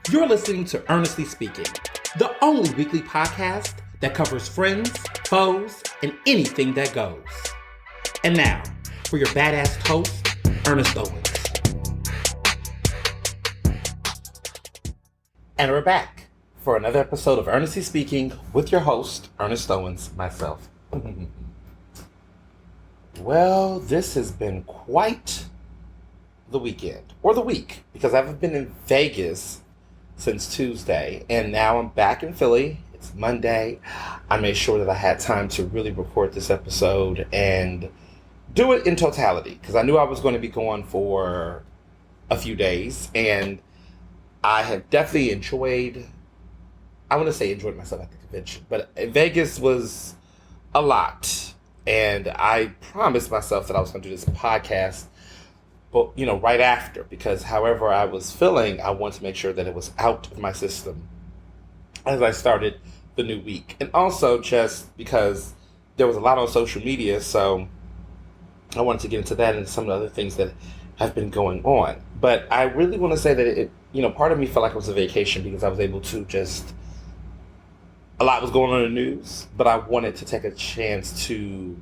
You're listening to Ernestly Speaking, the only weekly podcast that covers friends, foes, and anything that goes. And now, for your badass host, Ernest Owens. And we're back for another episode of Ernestly Speaking with your host, Ernest Owens, myself. Well, this has been quite the weekend, or the week, because I've been in Vegas since Tuesday, and now I'm back in Philly. It's Monday. I made sure that I had time to really record this episode and do it in totality, because I knew I was going to be gone for a few days, and I have definitely enjoyed myself at the convention, but Vegas was a lot. And I promised myself that I was going to do this podcast, but right after, because however I was feeling, I wanted to make sure that it was out of my system as I started the new week. And also just because there was a lot on social media, so I wanted to get into that and some of the other things that have been going on. But I really want to say that it, part of me felt like it was a vacation because I was able to a lot was going on in the news, but I wanted to take a chance to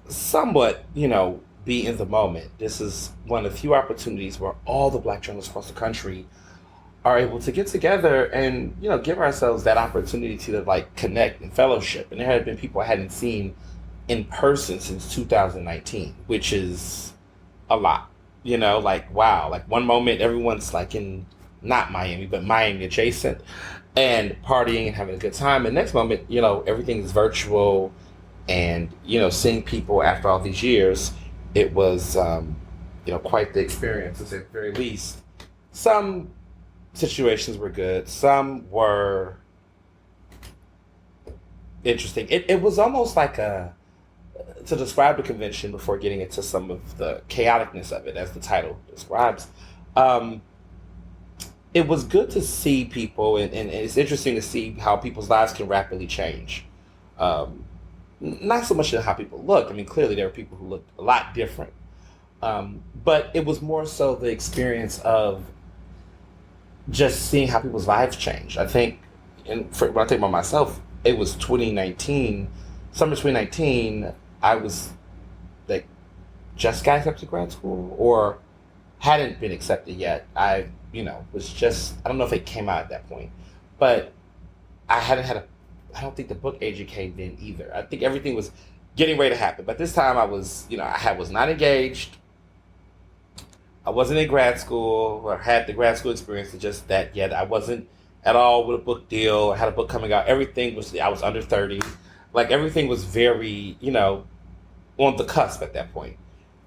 somewhat, be in the moment. This is one of the few opportunities where all the Black journalists across the country are able to get together and, give ourselves that opportunity to connect and fellowship. And there had been people I hadn't seen in person since 2019, which is a lot, wow. One moment everyone's in, not Miami, but Miami adjacent, and partying and having a good time. And next moment, everything is virtual, and, seeing people after all these years, it was, quite the experience, to say the very least. Some situations were good. Some were interesting. It was almost to describe the convention before getting into some of the chaoticness of it, as the title describes, it was good to see people, and it's interesting to see how people's lives can rapidly change. Not so much in how people look. I mean, clearly there were people who looked a lot different. But it was more so the experience of just seeing how people's lives change. I think, when I think about myself, it was 2019, summer 2019, I was just got accepted to grad school, or hadn't been accepted yet. I don't know if it came out at that point, but I don't think the book agent came in either. I think everything was getting ready to happen. But this time I was, I was not engaged. I wasn't in grad school or had the grad school experience just that yet. I wasn't at all with a book deal. I had a book coming out. I was under 30. Everything was very, on the cusp at that point.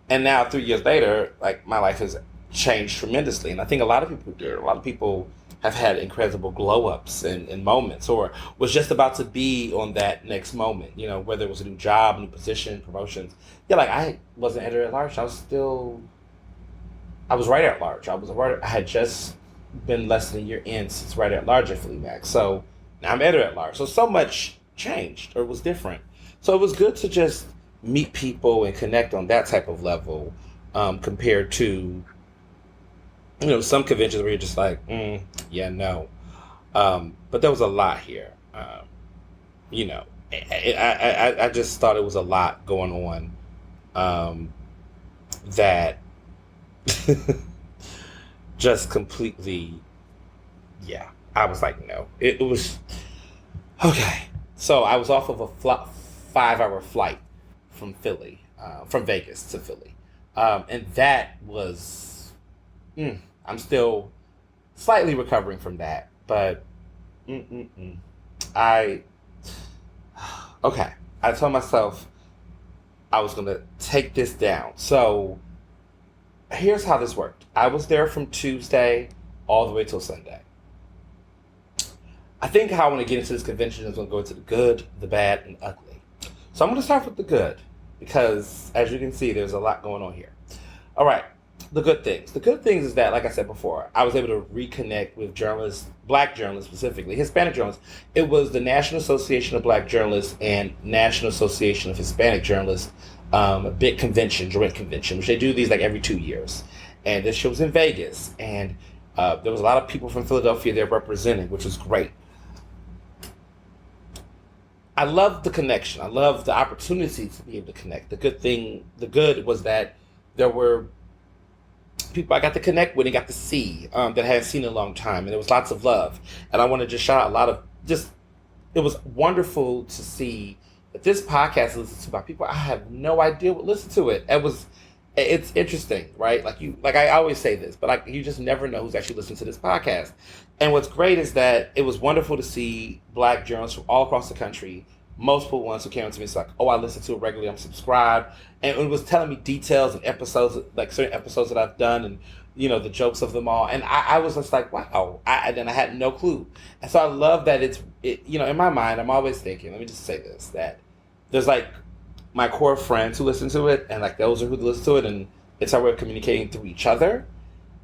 And now 3 years later, my life has changed tremendously, and I think a lot of people did. A lot of people have had incredible glow-ups and moments, or was just about to be on that next moment, whether it was a new job, new position, promotions. I wasn't editor at large. I was writer at large. I had just been less than a year in since writer at large at Philly Mac. So now I'm editor at large. So much changed, or was different. So it was good to just meet people and connect on that type of level, compared to some conventions where you're just no. But there was a lot here. I just thought it was a lot going on, that just completely, I was no. It was, okay. So I was off of a 5-hour flight from Vegas to Philly. And that was, I'm still slightly recovering from that, but I told myself I was going to take this down. So here's how this worked. I was there from Tuesday all the way till Sunday. I think how I want to get into this convention is going to go into the good, the bad, and ugly. So I'm going to start with the good, because as you can see, there's a lot going on here. All right. The good things. The good things is that, like I said before, I was able to reconnect with journalists, Black journalists specifically, Hispanic journalists. It was the National Association of Black Journalists and National Association of Hispanic Journalists, a big convention, joint convention, which they do these every 2 years. And this show was in Vegas. And There was a lot of people from Philadelphia there representing, which was great. I loved the connection. I loved the opportunity to be able to connect. The good was that there were people I got to connect with and got to see that I hadn't seen in a long time, and there was lots of love. And I want to just shout out a lot of just. It was wonderful to see that this podcast is listened to by people I have no idea would listen to it. It's interesting, right? Like I always say this, but you just never know who's actually listening to this podcast. And what's great is that it was wonderful to see Black journalists from all across the country, multiple ones who came up to me. It's like, oh, I listen to it regularly. I'm subscribed, and it was telling me details and episodes, like certain episodes that I've done, and the jokes of them all. And I was just like, wow. And I had no clue. And so I love that in my mind, I'm always thinking. Let me just say this: that there's like my core friends who listen to it, and like those who listen to it, and it's our way of communicating through each other,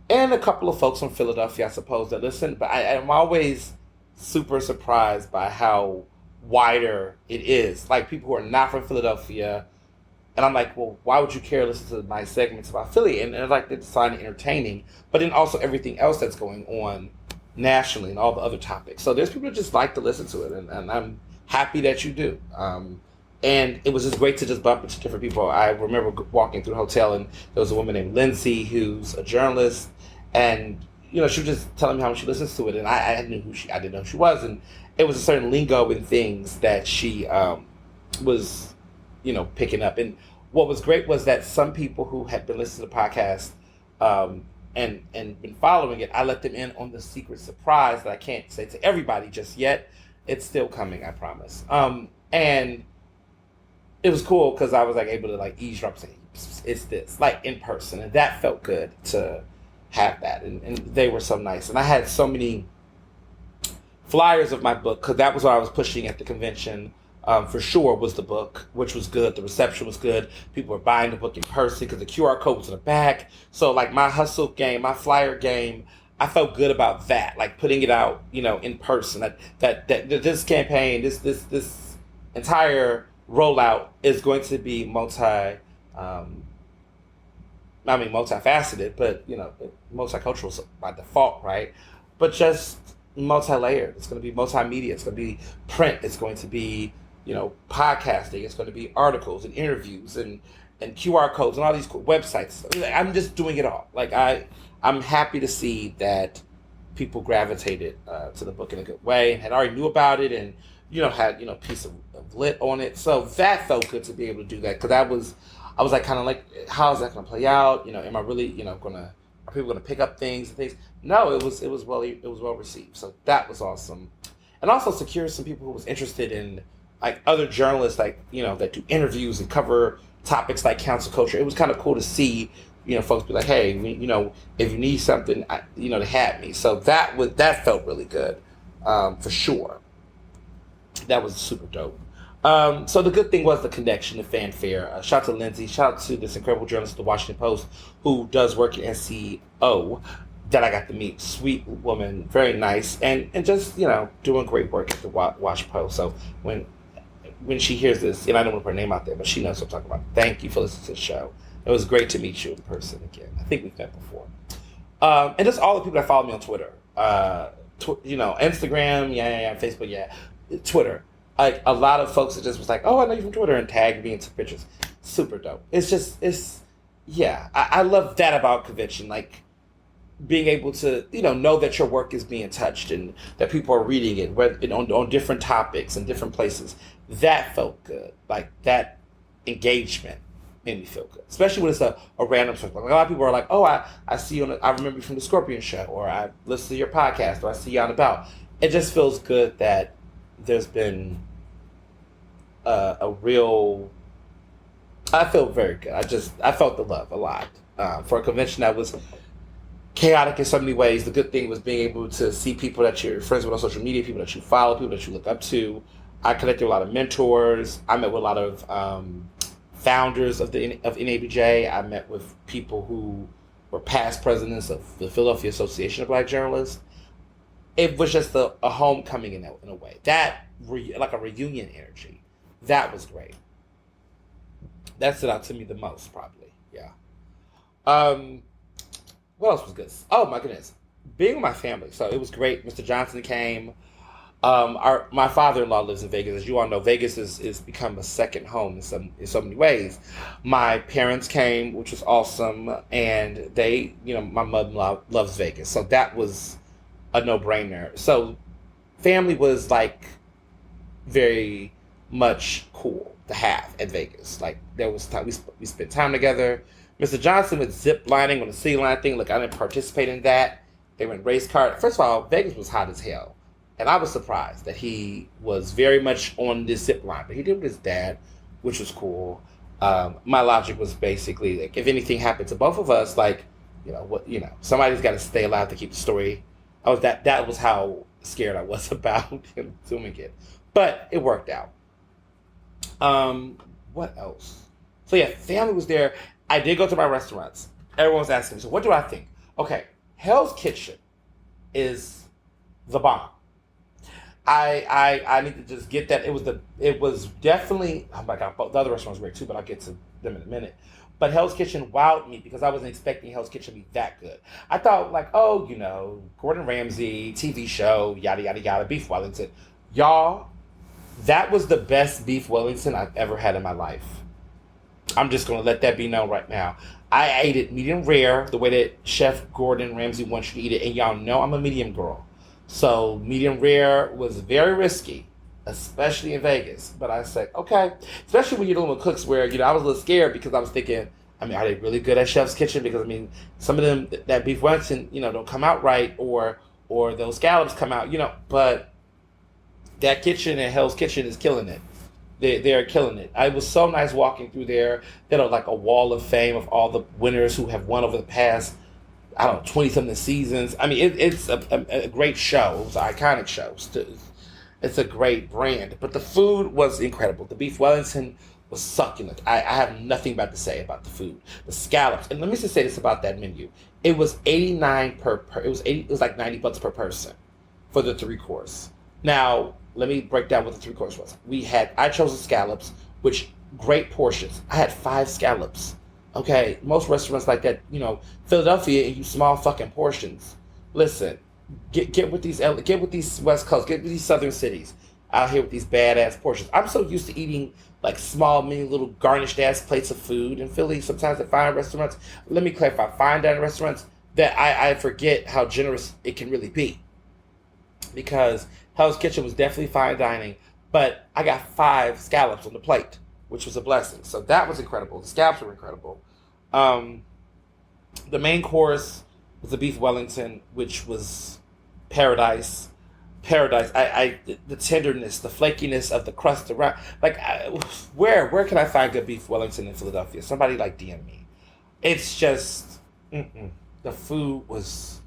and a couple of folks from Philadelphia, I suppose, that listen. But I'm always super surprised by how wider it is. Like people who are not from Philadelphia, and I'm like, well, why would you care to listen to my segments about Philly? And like they're deciding entertaining, but then also everything else that's going on nationally and all the other topics. So there's people who just like to listen to it, and I'm happy that you do. And it was just great to just bump into different people. I remember walking through the hotel, and there was a woman named Lindsay who's a journalist, and she was just telling me how much she listens to it, and I didn't know who she was, and it was a certain lingo and things that she was, picking up. And what was great was that some people who had been listening to the podcast and been following it, I let them in on the secret surprise that I can't say to everybody just yet. It's still coming, I promise. And it was cool because I was like able to like eavesdrop, saying it's this, like in person, and that felt good to have that. And they were so nice, and I had so many flyers of my book, because that was what I was pushing at the convention. For sure was the book, which was good. The reception was good. People were buying the book in person because the QR code was in the back. So like my hustle game, my flyer game, I felt good about that. Like putting it out, in person. That this campaign, this entire rollout is going to be multifaceted, but multicultural by default, right? But just multi-layered. It's going to be multimedia. It's going to be print. It's going to be podcasting. It's going to be articles and interviews and QR codes and all these websites. I'm just doing it all. Like I'm happy to see that people gravitated to the book in a good way and had already knew about it, and had a piece of lit on it. So that felt good to be able to do that, because I was like kind of like, how is that going to play out? Am I really are people going to pick up things and things? No, it was well received. So that was awesome, and also secured some people who was interested in like other journalists, like that do interviews and cover topics like council culture. It was kind of cool to see folks be like, hey, if you need something, they had me. So that felt really good, for sure. That was super dope. So the good thing was the connection, the fanfare. Shout out to Lindsay. Shout out to this incredible journalist at the Washington Post who does work at NCO that I got to meet. Sweet woman, very nice, and just doing great work at the Wash Post. So when she hears this, and I don't want to put her name out there, but she knows what I'm talking about. Thank you for listening to the show. It was great to meet you in person again. I think we've met before. And just all the people that follow me on Twitter, Instagram, yeah, Facebook, yeah, Twitter. Like a lot of folks that just was like, oh, I know you from Twitter, and tagged me into pictures. Super dope. I love that about convention. Like being able to, know that your work is being touched and that people are reading it, on different topics and different places. That felt good. Like that engagement made me feel good, especially when it's a random circle. Like a lot of people are like, oh, I see you I remember you from the Scorpion show, or I listen to your podcast, or I see you out and about. It just feels good that there's been a real. I feel very good. I felt the love a lot for a convention that was chaotic in so many ways. The good thing was being able to see people that you're friends with on social media, people that you follow, people that you look up to. I connected with a lot of mentors. I met with a lot of founders of NABJ. I met with people who were past presidents of the Philadelphia Association of Black Journalists. It was just a homecoming in a way. That, like a reunion energy. That was great. That stood out to me the most, probably. Yeah. What else was good? Oh, my goodness. being with my family. So it was great. Mr. Johnson came. My father-in-law lives in Vegas. As you all know, Vegas is become a second home in so many ways. My parents came, which was awesome, and my mother loves Vegas, so that was a no-brainer. So family was like very much cool to have at Vegas. Like there was time we spent time together. Mr. Johnson was zip lining on the city line thing. Look, I didn't participate in that. They went race car. First of all, Vegas was hot as hell. And I was surprised that he was very much on this zip line. But he did with his dad, which was cool. My logic was basically, like, if anything happened to both of us, like, somebody's got to stay alive to keep the story. That was how scared I was about him doing it. But it worked out. What else? So yeah, family was there. I did go to my restaurants. Everyone was asking me, so what do I think? Okay, Hell's Kitchen is the bomb. I need to just get that. It was definitely, oh my god, the other restaurants were great too, but I'll get to them in a minute. But Hell's Kitchen wowed me because I wasn't expecting Hell's Kitchen to be that good. I thought like, Gordon Ramsay, TV show, yada yada yada, beef Wellington. Y'all, that was the best beef Wellington I've ever had in my life. I'm just gonna let that be known right now. I ate it medium rare, the way that Chef Gordon Ramsay wants you to eat it, and y'all know I'm a medium girl. So medium rare was very risky, especially in Vegas. But I said, okay, especially when you're dealing with cooks where, I was a little scared because I was thinking, are they really good at Chef's Kitchen? Because, some of them, that beef Wellington, don't come out right or those scallops come out, but that kitchen at Hell's Kitchen is killing it. They're killing it. It was so nice walking through there. They had like a wall of fame of all the winners who have won over the past, 20-something seasons. It's a great show. It was an iconic show. It's a great brand. But the food was incredible. The beef Wellington was succulent. I have nothing bad to say about the food. The scallops. And let me just say this about that menu. It was $89 it was like $90 per person for the 3-course. Now, let me break down what the 3-course was. I chose the scallops, which great portions. I had 5 scallops. Okay, most restaurants like that, Philadelphia, and you small fucking portions. Listen, get with these West Coast, get with these southern cities out here with these badass portions. I'm so used to eating like small, mini little garnished ass plates of food in Philly. Sometimes at fine restaurants. Let me clarify, fine dining restaurants, that I forget how generous it can really be. Because Hell's Kitchen was definitely fine dining, but I got 5 scallops on the plate, which was a blessing. So that was incredible. The scallops were incredible. The main course was the beef Wellington, which was paradise. The tenderness, the flakiness of the crust around. Like, where can I find good beef Wellington in Philadelphia? Somebody like DM me. It's just, the food was.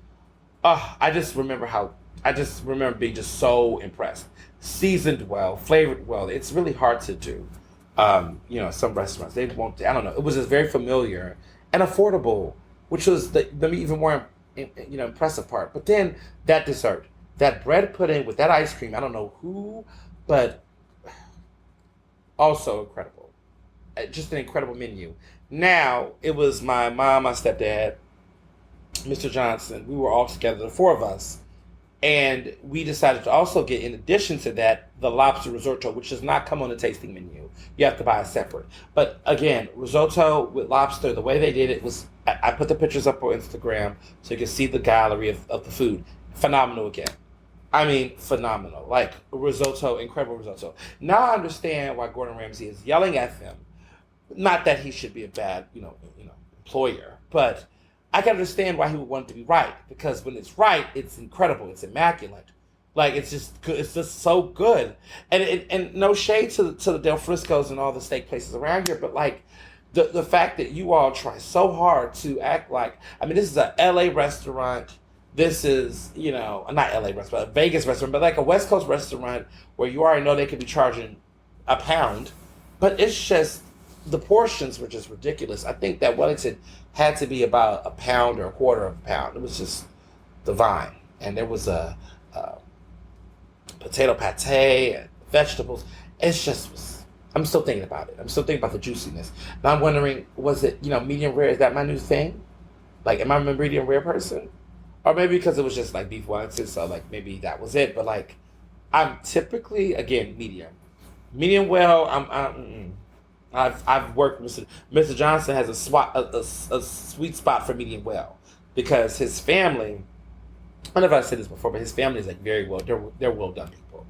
I just remember being just so impressed. Seasoned well, flavored well. It's really hard to do. Some restaurants, they won't, I don't know. It was just very familiar and affordable, which was the even more, impressive part. But then that dessert, that bread pudding with that ice cream, I don't know who, but also incredible. Just an incredible menu. Now, it was my mom, my stepdad, Mr. Johnson. We were all together, the 4 of us. And we decided to also get, in addition to that, the lobster risotto, which does not come on the tasting menu. You have to buy it separate. But again, risotto with lobster, the way they did it was, I put the pictures up on Instagram so you can see the gallery of the food. Phenomenal again. Phenomenal. Like, risotto, incredible risotto. Now I understand why Gordon Ramsay is yelling at them. Not that he should be a bad, employer, but I can understand why he would want it to be right, because when it's right, it's incredible, it's immaculate, like it's just good, it's just so good, and no shade to the Del Frisco's and all the steak places around here, but like the fact that you all try so hard to act like, this is a LA restaurant, this is not LA restaurant, a Vegas restaurant, but like a West Coast restaurant where you already know they could be charging £1, but it's just the portions were just ridiculous. I think that Wellington had to be about £1 or £1/4. It was just divine. And there was a potato pate and vegetables. It's just, I'm still thinking about it. I'm still thinking about the juiciness. Now I'm wondering, was it, medium rare? Is that my new thing? Like, am I a medium rare person? or maybe because it was just like beef Wellington, so like maybe that was it. But like, I'm typically again medium well. I've worked with Mr. Johnson has a sweet spot for medium well because his family. I don't know if I said this before, but his family is like very well. They're well done people,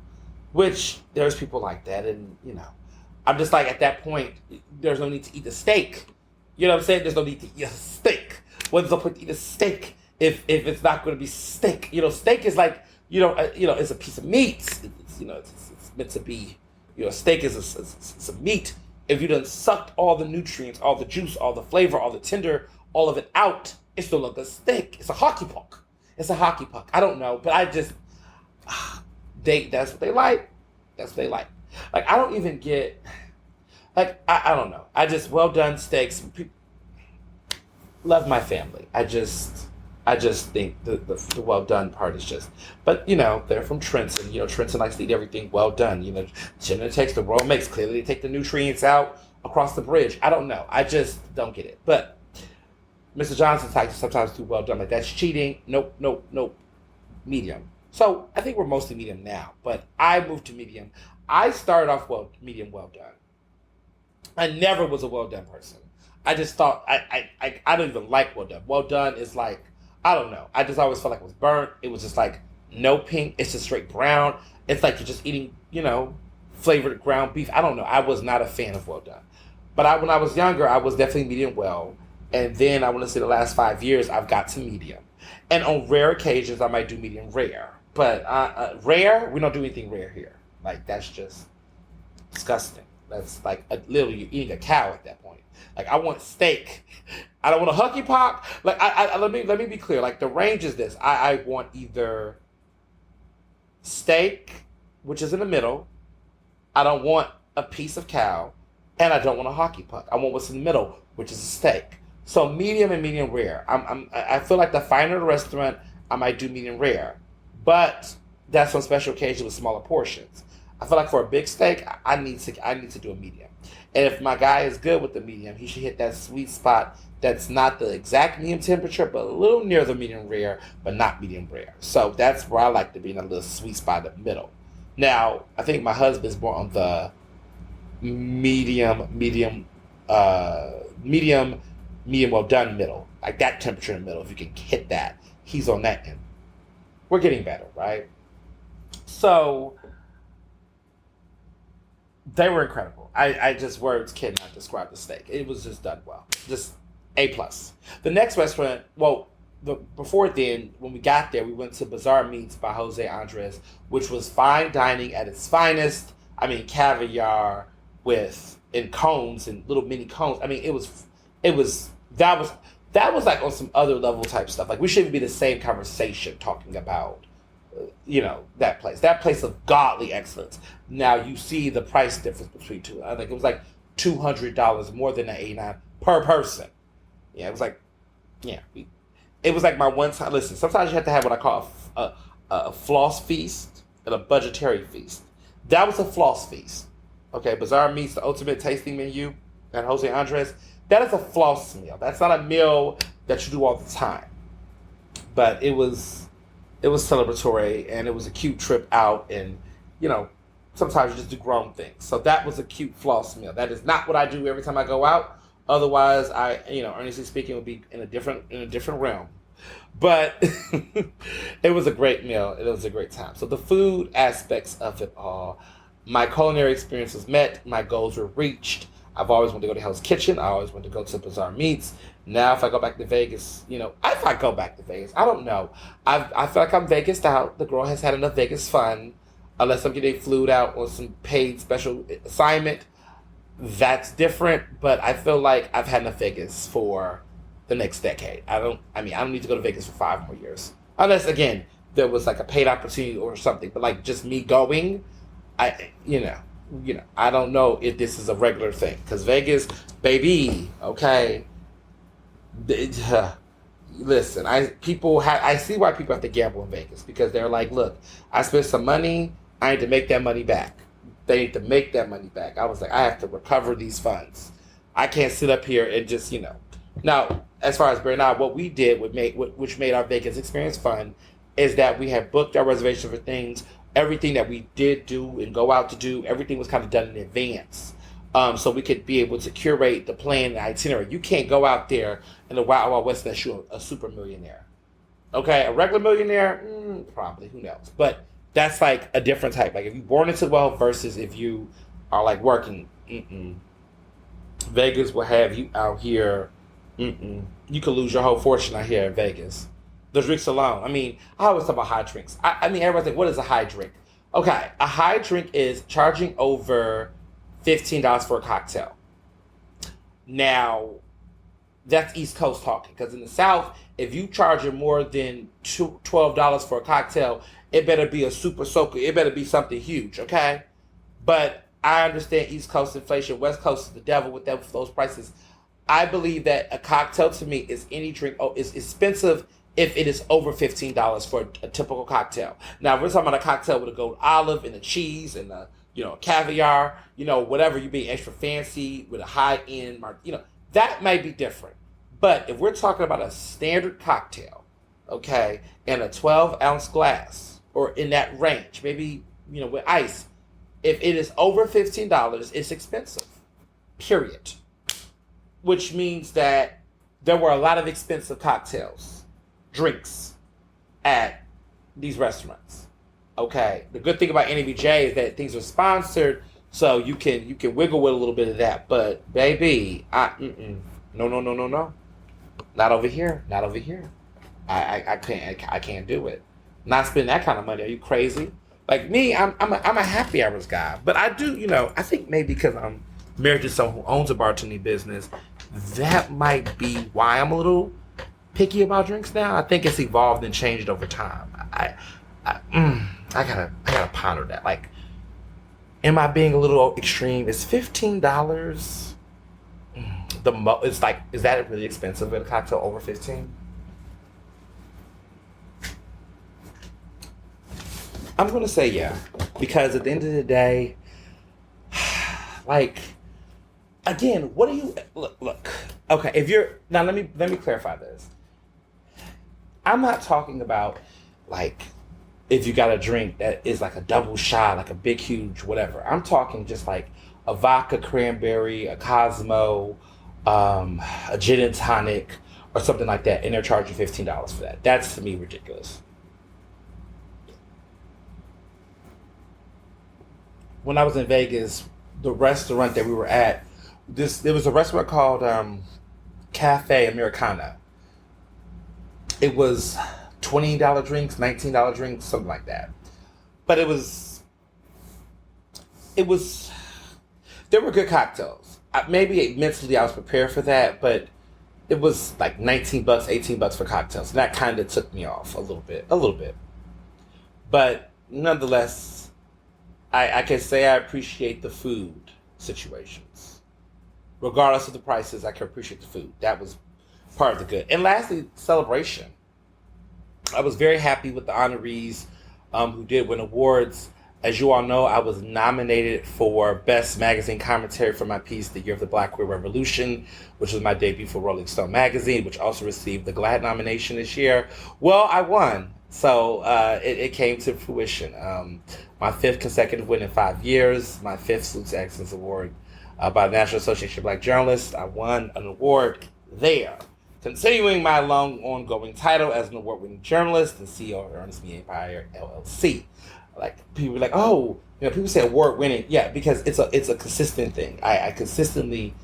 which there's people like that, and I'm just like at that point, there's no need to eat the steak. You know what I'm saying? There's no need to eat a steak. What's the point to eat a steak if it's not going to be steak? Steak is like it's a piece of meat. It's meant to be. Steak is a meat. If you done sucked all the nutrients, all the juice, all the flavor, all the tender, all of it out, it's no longer a steak. It's a hockey puck. It's a hockey puck. I don't know, but I just that's what they like. That's what they like. Like I don't even get like I don't know. I just well done steaks. Love my family. I just think the well done part is just. But they're from Trenton. Trenton likes to eat everything well done. Jenna takes the royal mix. Clearly, they take the nutrients out across the bridge. I don't know. I just don't get it. But Mr. Johnson likes to sometimes do well done. Like that's cheating. Nope. Medium. So I think we're mostly medium now. But I moved to medium. I started off medium well done. I never was a well done person. I just thought I don't even like well done. Well done is like I don't know. I just always felt like it was burnt. It was just like no pink. It's just straight brown. It's like you're just eating flavored ground beef. I don't know. I was not a fan of well done. But when I was younger, I was definitely medium well. And then I want to say the last 5 years, I've got to medium. And on rare occasions, I might do medium rare. But rare, we don't do anything rare here. Like that's just disgusting. That's like literally you're eating a cow at that point. Like I want steak. I don't want a hockey puck. Like let me be clear. Like the range is this. I want either steak, which is in the middle. I don't want a piece of cow, and I don't want a hockey puck. I want what's in the middle, which is a steak. So medium and medium rare. I feel like the finer the restaurant, I might do medium rare, but that's on special occasions with smaller portions. I feel like for a big steak, I need to do a medium. And if my guy is good with the medium, he should hit that sweet spot that's not the exact medium temperature, but a little near the medium rare, but not medium rare. So that's where I like to be, in a little sweet spot in the middle. Now, I think my husband's more on the medium well done middle. Like that temperature in the middle, if you can hit that, he's on that end. We're getting better, right? So they were incredible. I just words cannot describe the steak. It was just done well. Just A+. The next restaurant, before then, when we got there, we went to Bazaar Meats by Jose Andres, which was fine dining at its finest. I mean, caviar in cones and little mini cones. I mean, that was like on some other level type stuff. Like we shouldn't be the same conversation talking about that place. That place of godly excellence. Now you see the price difference between two. I think it was like $200 more than the $89 per person. Yeah, it was like, it was like my one time. Listen, sometimes you have to have what I call a floss feast and a budgetary feast. That was a floss feast. Okay, Bazaar Meats, the ultimate tasting menu, and Jose Andres. That is a floss meal. That's not a meal that you do all the time. But it was celebratory, and it was a cute trip out, and sometimes you just do grown things. So that was a cute floss meal. That is not what I do every time I go out. Otherwise, Ernestly speaking, would be in a different realm. But it was a great meal. It was a great time. So the food aspects of it all, my culinary experience was met. My goals were reached. I've always wanted to go to Hell's Kitchen. I always wanted to go to Bazaar Meats. Now, if I go back to Vegas, if I go back to Vegas, I don't know. I feel like I'm Vegased out. The girl has had enough Vegas fun. Unless I'm getting flued out on some paid special assignment, that's different. But I feel like I've had enough Vegas for the next decade. I don't need to go to Vegas for 5 more years. Unless, again, there was like a paid opportunity or something. But like just me going, I don't know if this is a regular thing. Because Vegas, baby, okay. Listen, I see why people have to gamble in Vegas. Because they're like, look, I spent some money. I need to make that money back. They need to make that money back. I was like, I have to recover these funds. I can't sit up here and just, Now, as far as Brittney, what we did, which made our Vegas experience fun, is that we had booked our reservation for things. Everything that we did do and go out to do, everything was kind of done in advance. So we could be able to curate the plan and itinerary. You can't go out there in the Wild Wild West unless you're a super millionaire. Okay, a regular millionaire, probably, who knows? But that's like a different type. Like if you're born into wealth versus if you are like working, Vegas will have you out here. You could lose your whole fortune out here in Vegas. The drinks alone. I mean, I always talk about high drinks. I mean, everybody's like, what is a high drink? Okay, a high drink is charging over $15 for a cocktail. Now, that's East Coast talking. Because in the South, if you charging more than $12 for a cocktail, it better be a super soaker. It better be something huge, okay? But I understand East Coast inflation. West Coast is the devil with those prices. I believe that a cocktail to me is any drink. Is expensive if it is over $15 for a typical cocktail. Now, if we're talking about a cocktail with a gold olive and a cheese and a caviar, whatever, you being extra fancy with a high end, that may be different. But if we're talking about a standard cocktail, okay, in a 12-ounce glass or in that range, maybe with ice, if it is over $15, it's expensive. Period. Which means that there were a lot of expensive cocktails, drinks at these restaurants. Okay. The good thing about NABJ is that things are sponsored, so you can wiggle with a little bit of that. But baby, no. Not over here. Not over here. I can't do it. Not spending that kind of money. Are you crazy? Like me, I'm a happy hours guy. But I do, I think maybe because I'm married to someone who owns a bartending business, that might be why I'm a little picky about drinks now. I think it's evolved and changed over time. I gotta ponder that. Like, am I being a little extreme? Is $15 it's like, is that really expensive at a cocktail over 15? I'm gonna say yeah, because at the end of the day, like, again, what do you look? Okay, if you're now, let me clarify this. I'm not talking about like if you got a drink that is like a double shot, like a big huge whatever. I'm talking just like a vodka cranberry, a Cosmo, a gin and tonic, or something like that, and they're charging $15 for that. That's to me ridiculous. When I was in Vegas, the restaurant that we were at, there was a restaurant called Cafe Americana. It was $20 drinks, $19 drinks, something like that. But it was there were good cocktails. Maybe mentally I was prepared for that, but it was like $19, $18 for cocktails. And that kind of took me off a little bit. But nonetheless, I can say I appreciate the food situations. Regardless of the prices, I can appreciate the food. That was part of the good. And lastly, celebration. I was very happy with the honorees who did win awards. As you all know, I was nominated for Best Magazine Commentary for my piece, The Year of the Black Queer Revolution, which was my debut for Rolling Stone magazine, which also received the GLAAD nomination this year. Well, I won. So it came to fruition. My fifth consecutive win in 5 years, my fifth Salute to Excellence Award by the National Association of Black Journalists. I won an award there. Continuing my long ongoing title as an award-winning journalist and CEO of Ernestly Empire LLC. Like, people were like, oh, people say award-winning. Yeah, because it's a consistent thing. I consistently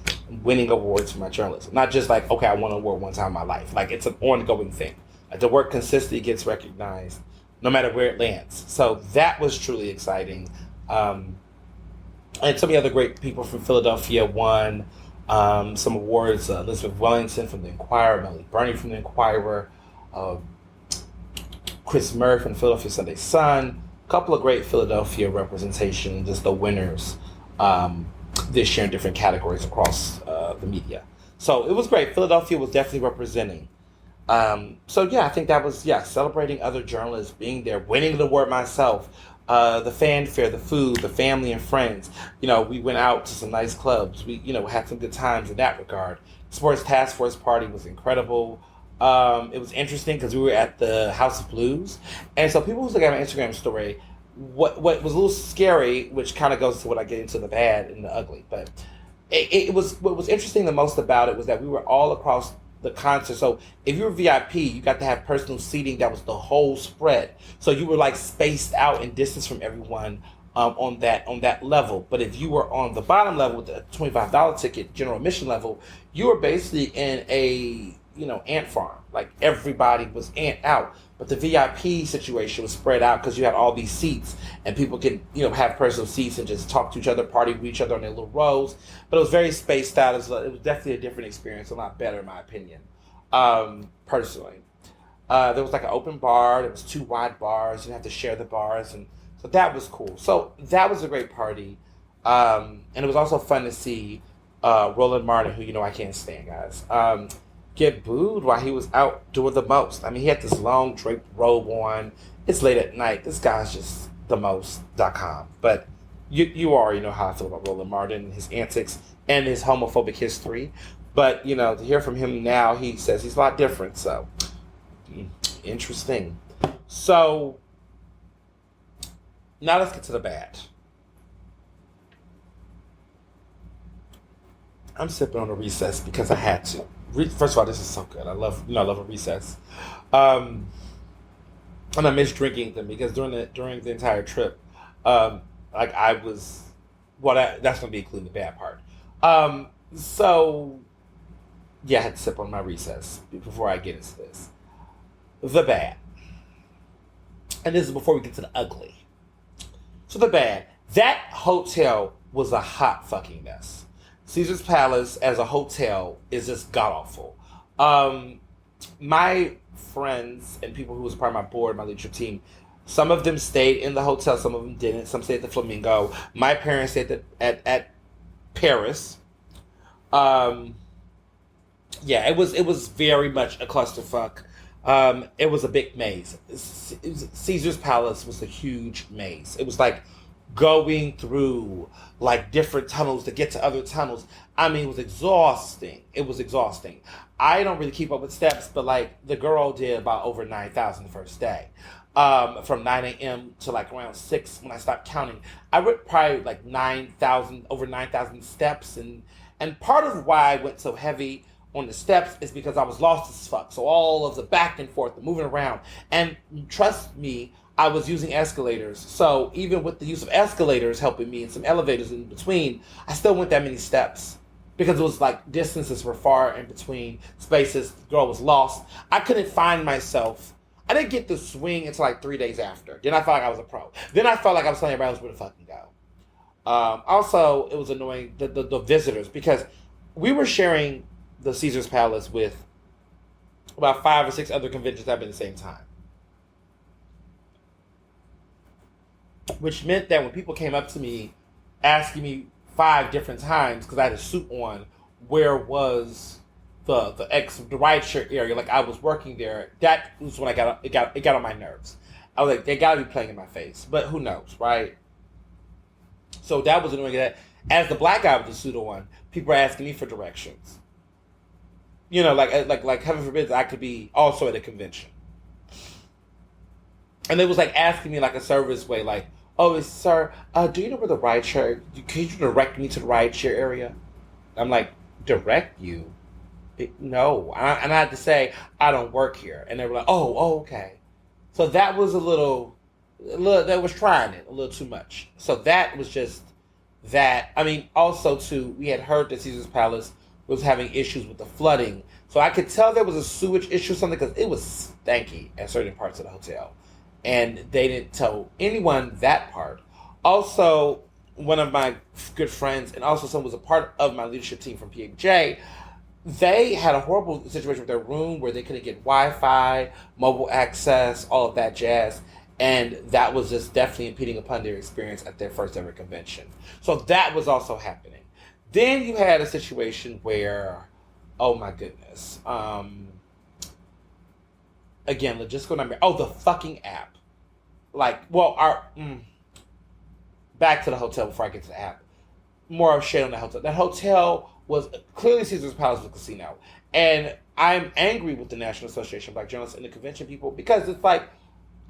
winning awards for my journalism. Not just like, okay, I won an award one time in my life. Like, it's an ongoing thing. Like, the work consistently gets recognized no matter where it lands. So that was truly exciting. And some of the other great people from Philadelphia won some awards. Elizabeth Wellington from the Inquirer, Melanie Burney from the Inquirer, Chris Murray from the Philadelphia Sunday Sun. A couple of great Philadelphia representation, just the winners this year in different categories across the media. So it was great. Philadelphia was definitely representing. So yeah, I think that was, celebrating other journalists, being there, winning the award myself, the fanfare, the food, the family and friends. We went out to some nice clubs. We, had some good times in that regard. Sports Task Force party was incredible. It was interesting because we were at the House of Blues, and so people who look at my Instagram story, what was a little scary, which kind of goes to what I get into the bad and the ugly, but it was what was interesting the most about it was that we were all across the concert. So if you were VIP, you got to have personal seating that was the whole spread. So you were like spaced out and distance from everyone on that level. But if you were on the bottom level with the $25 ticket, general admission level, you were basically in a ant farm. Like everybody was ant out. But the VIP situation was spread out because you had all these seats and people could have personal seats and just talk to each other, party with each other on their little rows. But it was very spaced out. It was definitely a different experience, a lot better in my opinion, personally. There was like an open bar. There was 2 wide bars. You didn't have to share the bars, and so that was cool. So that was a great party, and it was also fun to see Roland Martin, who I can't stand, guys, get booed while he was out doing the most. I mean, he had this long draped robe on. It's late at night. This guy's just the most.com. But you already know how I feel about Roland Martin, his antics, and his homophobic history. But, to hear from him now, he says he's a lot different. So, interesting. So, now let's get to the bad. I'm sipping on a Recess because I had to. First of all, this is so good. I love a Recess. And I miss drinking them because during the entire trip, I was, that's going to be including the bad part. So, yeah, I had to sip on my Recess before I get into this. The bad. And this is before we get to the ugly. So the bad. That hotel was a hot fucking mess. Caesar's Palace as a hotel is just god-awful. My friends and people who was part of my board, my leadership team, some of them stayed in the hotel, some of them didn't. Some stayed at the Flamingo. My parents stayed at Paris. Yeah, it was very much a clusterfuck. It was a big maze. Caesar's Palace was a huge maze. It was like going through like different tunnels to get to other tunnels. I mean, it was exhausting. I don't really keep up with steps, but like the girl did about over 9,000 the first day. From 9 a.m. to like around 6 when I stopped counting. I went probably like over 9,000 steps. And part of why I went so heavy on the steps is because I was lost as fuck. So all of the back and forth, the moving around. And trust me, I was using escalators. So even with the use of escalators helping me and some elevators in between, I still went that many steps. Because it was like distances were far in between spaces. The girl was lost. I couldn't find myself. I didn't get the swing until like 3 days after. Then I felt like I was a pro. Then I felt like I was telling everybody else where to fucking go. Also, it was annoying, the visitors, because we were sharing the Caesar's Palace with about 5 or 6 other conventions happening at the same time. Which meant that when people came up to me asking me 5 different times, because I had a suit on, where was the rideshare area, like I was working there, that was when it got on my nerves. I was like, they gotta be playing in my face. But who knows, right? So that was annoying. That as the black guy with the suit on, people were asking me for directions. Like heaven forbid I could be also at a convention. And they was like asking me like a service way, like, oh, sir, do you know where the rideshare, can you direct me to the rideshare area? I'm like, direct you? No. And I had to say, I don't work here. And they were like, oh, okay. So that was a little, that was trying it a little too much. So that was just that. I mean, also too, we had heard that Caesar's Palace was having issues with the flooding. So I could tell there was a sewage issue or something because it was stanky at certain parts of the hotel. And they didn't tell anyone that part. Also, one of my good friends, and also someone was a part of my leadership team from PMJ, they had a horrible situation with their room where they couldn't get Wi-Fi, mobile access, all of that jazz. And that was just definitely impeding upon their experience at their first ever convention. So that was also happening. Then you had a situation where, oh my goodness. Again, logistical number. Oh, the fucking app. Back to the hotel before I get to the app. More shade on the hotel. That hotel was clearly Caesar's Palace was a casino. And I'm angry with the National Association of Black Journalists and the convention people because it's like,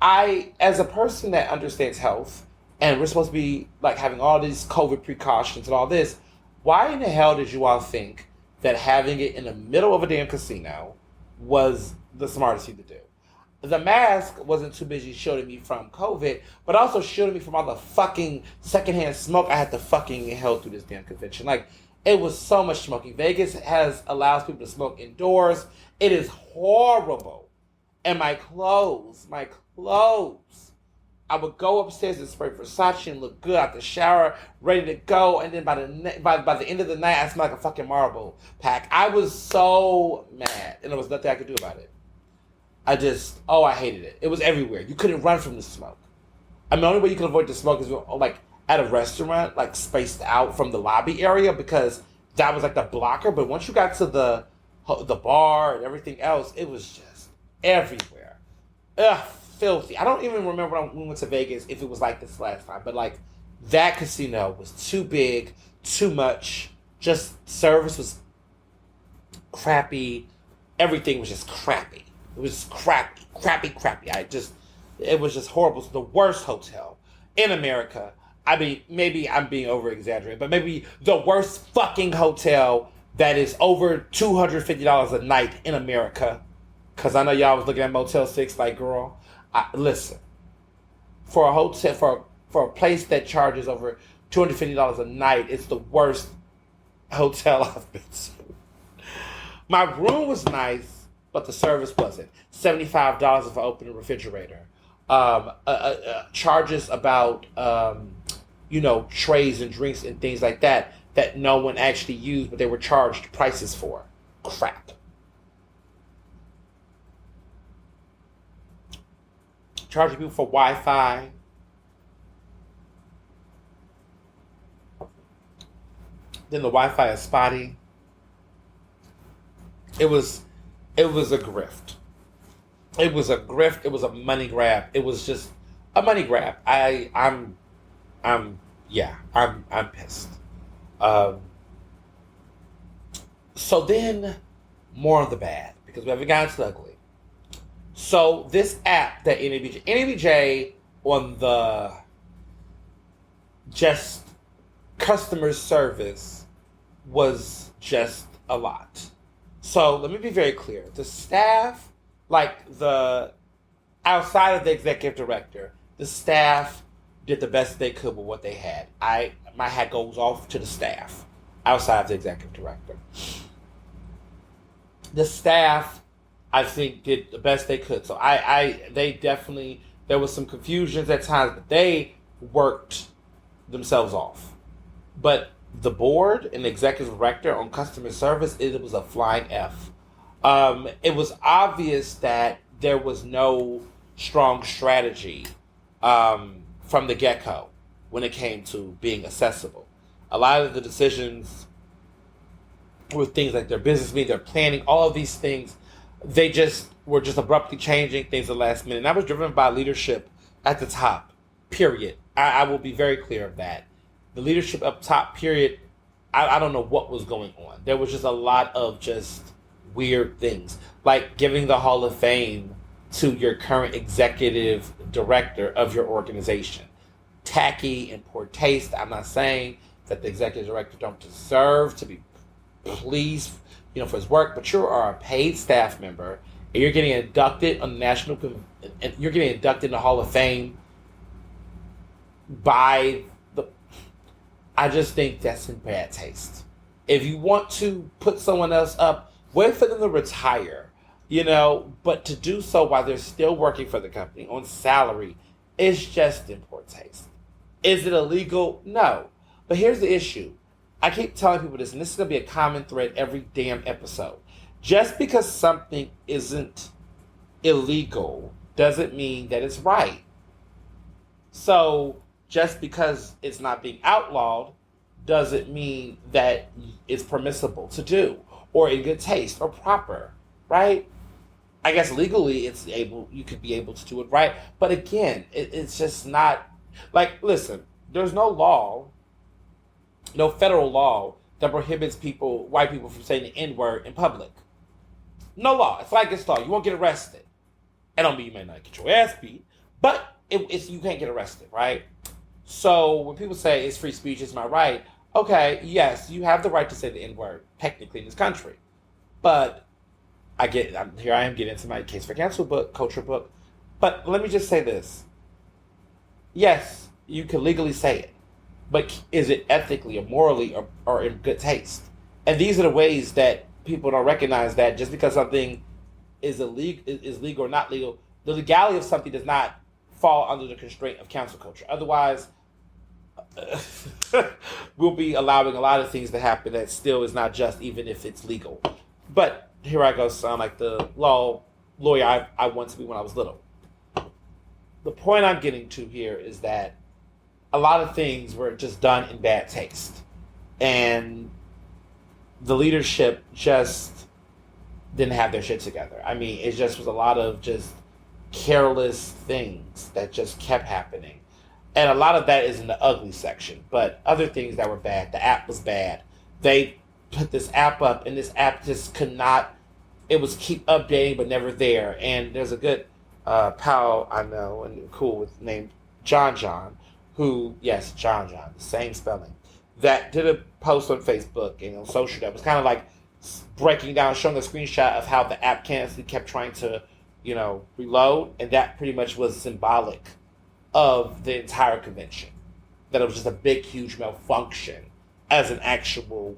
as a person that understands health, and we're supposed to be like having all these COVID precautions and all this, why in the hell did you all think that having it in the middle of a damn casino was the smartest thing to do? The mask wasn't too busy shielding me from COVID, but also shielding me from all the fucking secondhand smoke I had to fucking inhale through this damn convention. Like, it was so much smoking. Vegas allows people to smoke indoors. It is horrible. And my clothes, I would go upstairs and spray Versace and look good out the shower, ready to go. And then by the end of the night, I smelled like a fucking marble pack. I was so mad, and there was nothing I could do about it. I hated it. It was everywhere. You couldn't run from the smoke. I mean, the only way you could avoid the smoke is like at a restaurant, like spaced out from the lobby area, because that was like the blocker. But once you got to the bar and everything else, it was just everywhere. Ugh, filthy. I don't even remember when we went to Vegas if it was like this last time. But like, that casino was too big, too much. Just service was crappy. Everything was just crappy. It was just crappy. It was just horrible. It's the worst hotel in America. I mean, maybe I'm being over-exaggerating, but maybe the worst fucking hotel that is over $250 a night in America. Because I know y'all was looking at Motel 6 like, girl, listen. For a hotel, for a place that charges over $250 a night, it's the worst hotel I've been to. My room was nice, but the service wasn't. $75 if I open a refrigerator. Charges about, trays and drinks and things like that no one actually used, but they were charged prices for. Crap. Charging people for Wi-Fi. Then the Wi-Fi is spotty. It was a grift. It was a grift. It was a money grab. It was just a money grab. I'm pissed. So then, more of the bad, because we haven't gotten to the ugly. So this app that NABJ on the just customer service was just a lot. So let me be very clear. The staff, like outside of the executive director, the staff did the best they could with what they had. My hat goes off to the staff outside of the executive director. The staff, I think, did the best they could. So they definitely, there was some confusions at times, but they worked themselves off. But the board and the executive director on customer service, it was a flying F. It was obvious that there was no strong strategy from the get-go when it came to being accessible. A lot of the decisions were things like their business meeting, their planning, all of these things, they just were just abruptly changing things at the last minute. And that was driven by leadership at the top, period. I will be very clear of that. The leadership up top, period, I don't know what was going on. There was just a lot of just weird things, like giving the Hall of Fame to your current executive director of your organization. Tacky and poor taste. I'm not saying that the executive director don't deserve to be pleased, for his work, but you are a paid staff member and you're getting inducted on the you're getting inducted in the Hall of Fame by I just think that's in bad taste. If you want to put someone else up, wait for them to retire, but to do so while they're still working for the company on salary is just in poor taste. Is it illegal? No. But here's the issue. I keep telling people this, and this is going to be a common thread every damn episode. Just because something isn't illegal doesn't mean that it's right. So just because it's not being outlawed doesn't mean that it's permissible to do or in good taste or proper, right? I guess legally you could be able to do it right. But again, it's just not, like, listen, there's no law, no federal law that prohibits white people from saying the N-word in public. No law. It's like it's law. You won't get arrested. I don't mean you may not get your ass beat, but it's you can't get arrested, right? So when people say it's free speech, it's my right, okay, yes, you have the right to say the N-word, technically, in this country. But here I am getting into my case for cancel book, culture book. But let me just say this. Yes, you can legally say it, but is it ethically or morally or in good taste? And these are the ways that people don't recognize that just because something is legal or not legal, the legality of something does not fall under the constraint of cancel culture. Otherwise, we'll be allowing a lot of things to happen that still is not just, even if it's legal. But here I go, sound like the lawyer I wanted to be when I was little. The point I'm getting to here is that a lot of things were just done in bad taste. And the leadership just didn't have their shit together. I mean, it just was a lot of just careless things that just kept happening. And a lot of that is in the ugly section. But other things that were bad, the app was bad. They put this app up, and this app just could not, it was keep updating but never there. And there's a good pal I know and cool with named John, who, yes, John, the same spelling, that did a post on Facebook and on social that was kind of like breaking down, showing a screenshot of how the app kept trying to, reload, and that pretty much was symbolic of the entire convention. That it was just a big, huge malfunction as an actual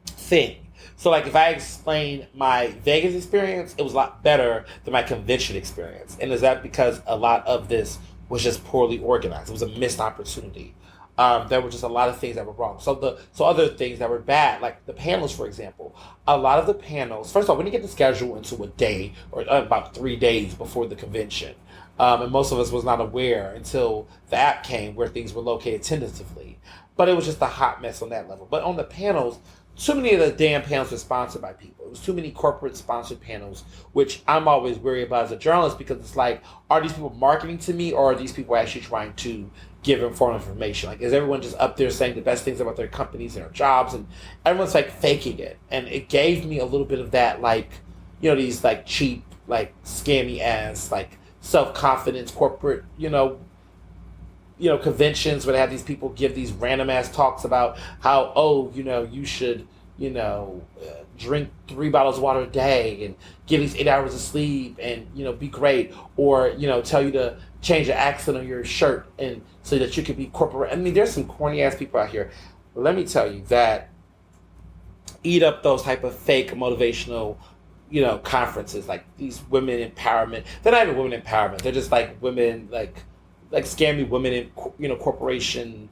thing. So, like, if I explain my Vegas experience, it was a lot better than my convention experience. And is that because a lot of this was just poorly organized? It was a missed opportunity. There were just a lot of things that were wrong. So other things that were bad, like the panels, for example. A lot of the panels, first of all, when you get the schedule into a day or about 3 days before the convention, and most of us was not aware until the app came where things were located tentatively. But it was just a hot mess on that level. But on the panels, too many of the damn panels were sponsored by people. It was too many corporate sponsored panels, which I'm always worried about as a journalist, because it's like, are these people marketing to me, or are these people actually trying to give informed information? Like, is everyone just up there saying the best things about their companies and their jobs, and everyone's like faking it? And it gave me a little bit of that, like, these like cheap, like scammy ass, like self-confidence corporate, conventions where they have these people give these random ass talks about how, you should, drink 3 bottles of water a day and get these 8 hours of sleep and, be great, or, tell you to change the accent on your shirt and so that you could be corporate. I mean, there's some corny ass people out here. But let me tell you that eat up those type of fake motivational, conferences, like these women empowerment. They're not even women empowerment. They're just like women, like scammy women in, corporation,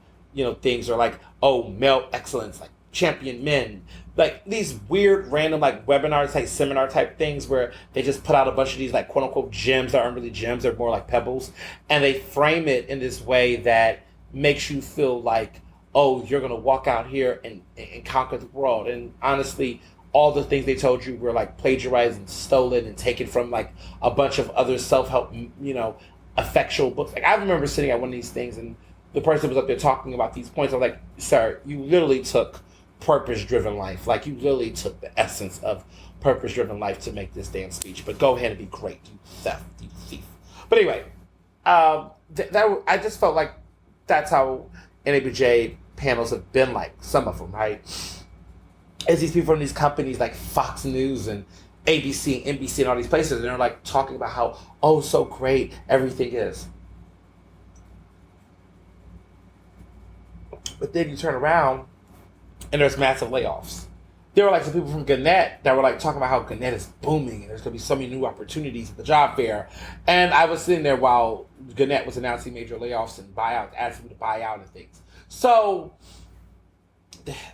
things, or like, male excellence, like champion men, like these weird random like webinars, like seminar type things where they just put out a bunch of these like quote unquote gems that aren't really gems, they're more like pebbles, and they frame it in this way that makes you feel like, you're gonna walk out here and conquer the world. And honestly, all the things they told you were like plagiarized and stolen and taken from like a bunch of other self-help, effectual books. Like, I remember sitting at one of these things and the person was up there talking about these points. I'm like, sir, you literally took purpose-driven life. Like, you literally took the essence of purpose-driven life to make this damn speech. But go ahead and be great, you theft, you thief. But anyway, I just felt like that's how NABJ panels have been, like, some of them, right? As these people from these companies like Fox News and ABC and NBC and all these places, and they're like talking about how, so great everything is. But then you turn around and there's massive layoffs. There were like some people from Gannett that were like talking about how Gannett is booming and there's going to be so many new opportunities at the job fair. And I was sitting there while Gannett was announcing major layoffs and buyouts, asking me to buy out and things. So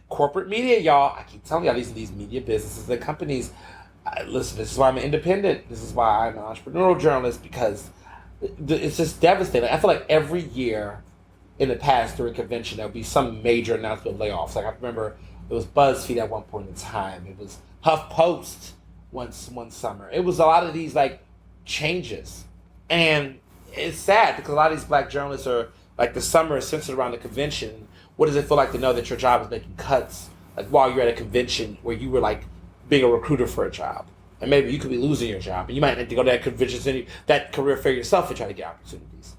corporate media, y'all, I keep telling y'all, these media businesses and companies, listen, this is why I'm an independent. This is why I'm an entrepreneurial journalist, because it's just devastating. I feel like every year in the past during convention, there would be some major announcement of layoffs. Like, I remember it was BuzzFeed at one point in time. It was HuffPost one summer. It was a lot of these like changes. And it's sad because a lot of these black journalists are like the summer is centered around the convention. What does it feel like to know that your job is making cuts, like while you're at a convention where you were like being a recruiter for a job, and maybe you could be losing your job, and you might need to go to that convention, that career fair yourself, and try to get opportunities.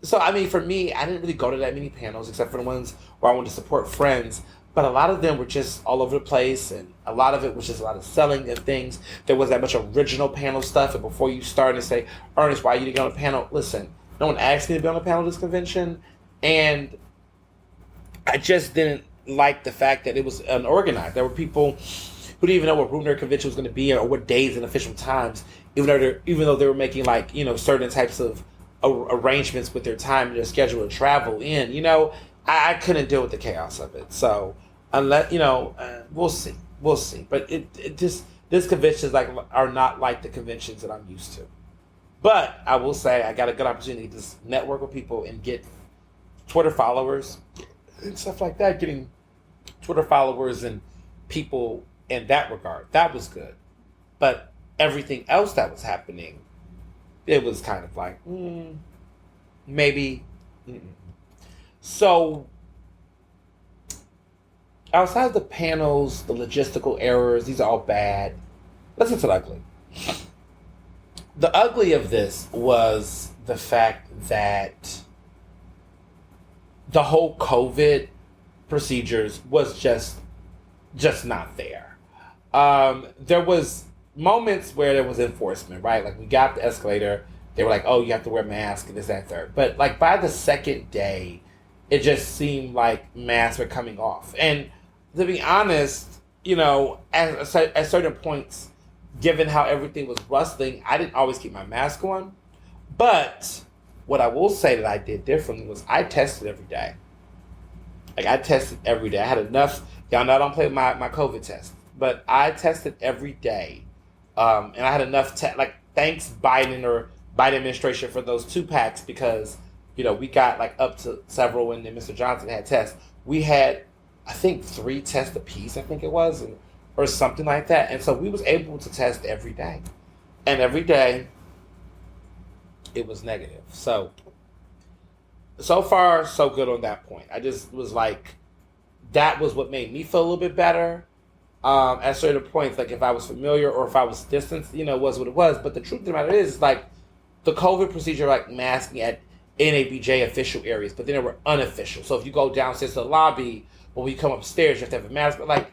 So I mean, for me, I didn't really go to that many panels except for the ones where I wanted to support friends. But a lot of them were just all over the place, and a lot of it was just a lot of selling and things. There wasn't that much original panel stuff. And before you start and say, Ernest, why you didn't get on a panel? Listen, no one asked me to be on a panel at this convention, and I just didn't like the fact that it was unorganized. There were people who didn't even know what room their convention was going to be in or what days and official times, even though they were making like certain types of arrangements with their time and their schedule to travel in. I couldn't deal with the chaos of it. So unless we'll see. But this conventions are not like the conventions that I'm used to. But I will say I got a good opportunity to network with people and get Twitter followers and stuff like that. Getting Twitter followers and people in that regard, that was good. But everything else that was happening, it was kind of like maybe. So outside of the panels, the logistical errors, these are all bad. Let's get to the ugly. The ugly of this was the fact that the whole COVID procedures was just not there. There was moments where there was enforcement, right? Like we got the escalator, they were like, oh, you have to wear a mask and this, that, third. But like by the second day, it just seemed like masks were coming off. And to be honest, at certain points, given how everything was rustling, I didn't always keep my mask on. But what I will say that I did differently was I tested every day. Like I tested every day. I had enough. Y'all know I don't play with my COVID test. But I tested every day. And I had enough, thanks Biden administration for those 2-packs because we got like up to several and then Mr. Johnson had tests. We had, I think, 3 tests apiece, I think it was, or something like that. And so we was able to test every day. And every day, it was negative. So far, so good on that point. I just was like, that was what made me feel a little bit better. At certain points, like if I was familiar or if I was distanced, it was what it was. But the truth of the matter is, like, the COVID procedure, like masking at NABJ official areas, but then there were unofficial. So if you go downstairs to the lobby, when you come upstairs, you have to have a mask. But like,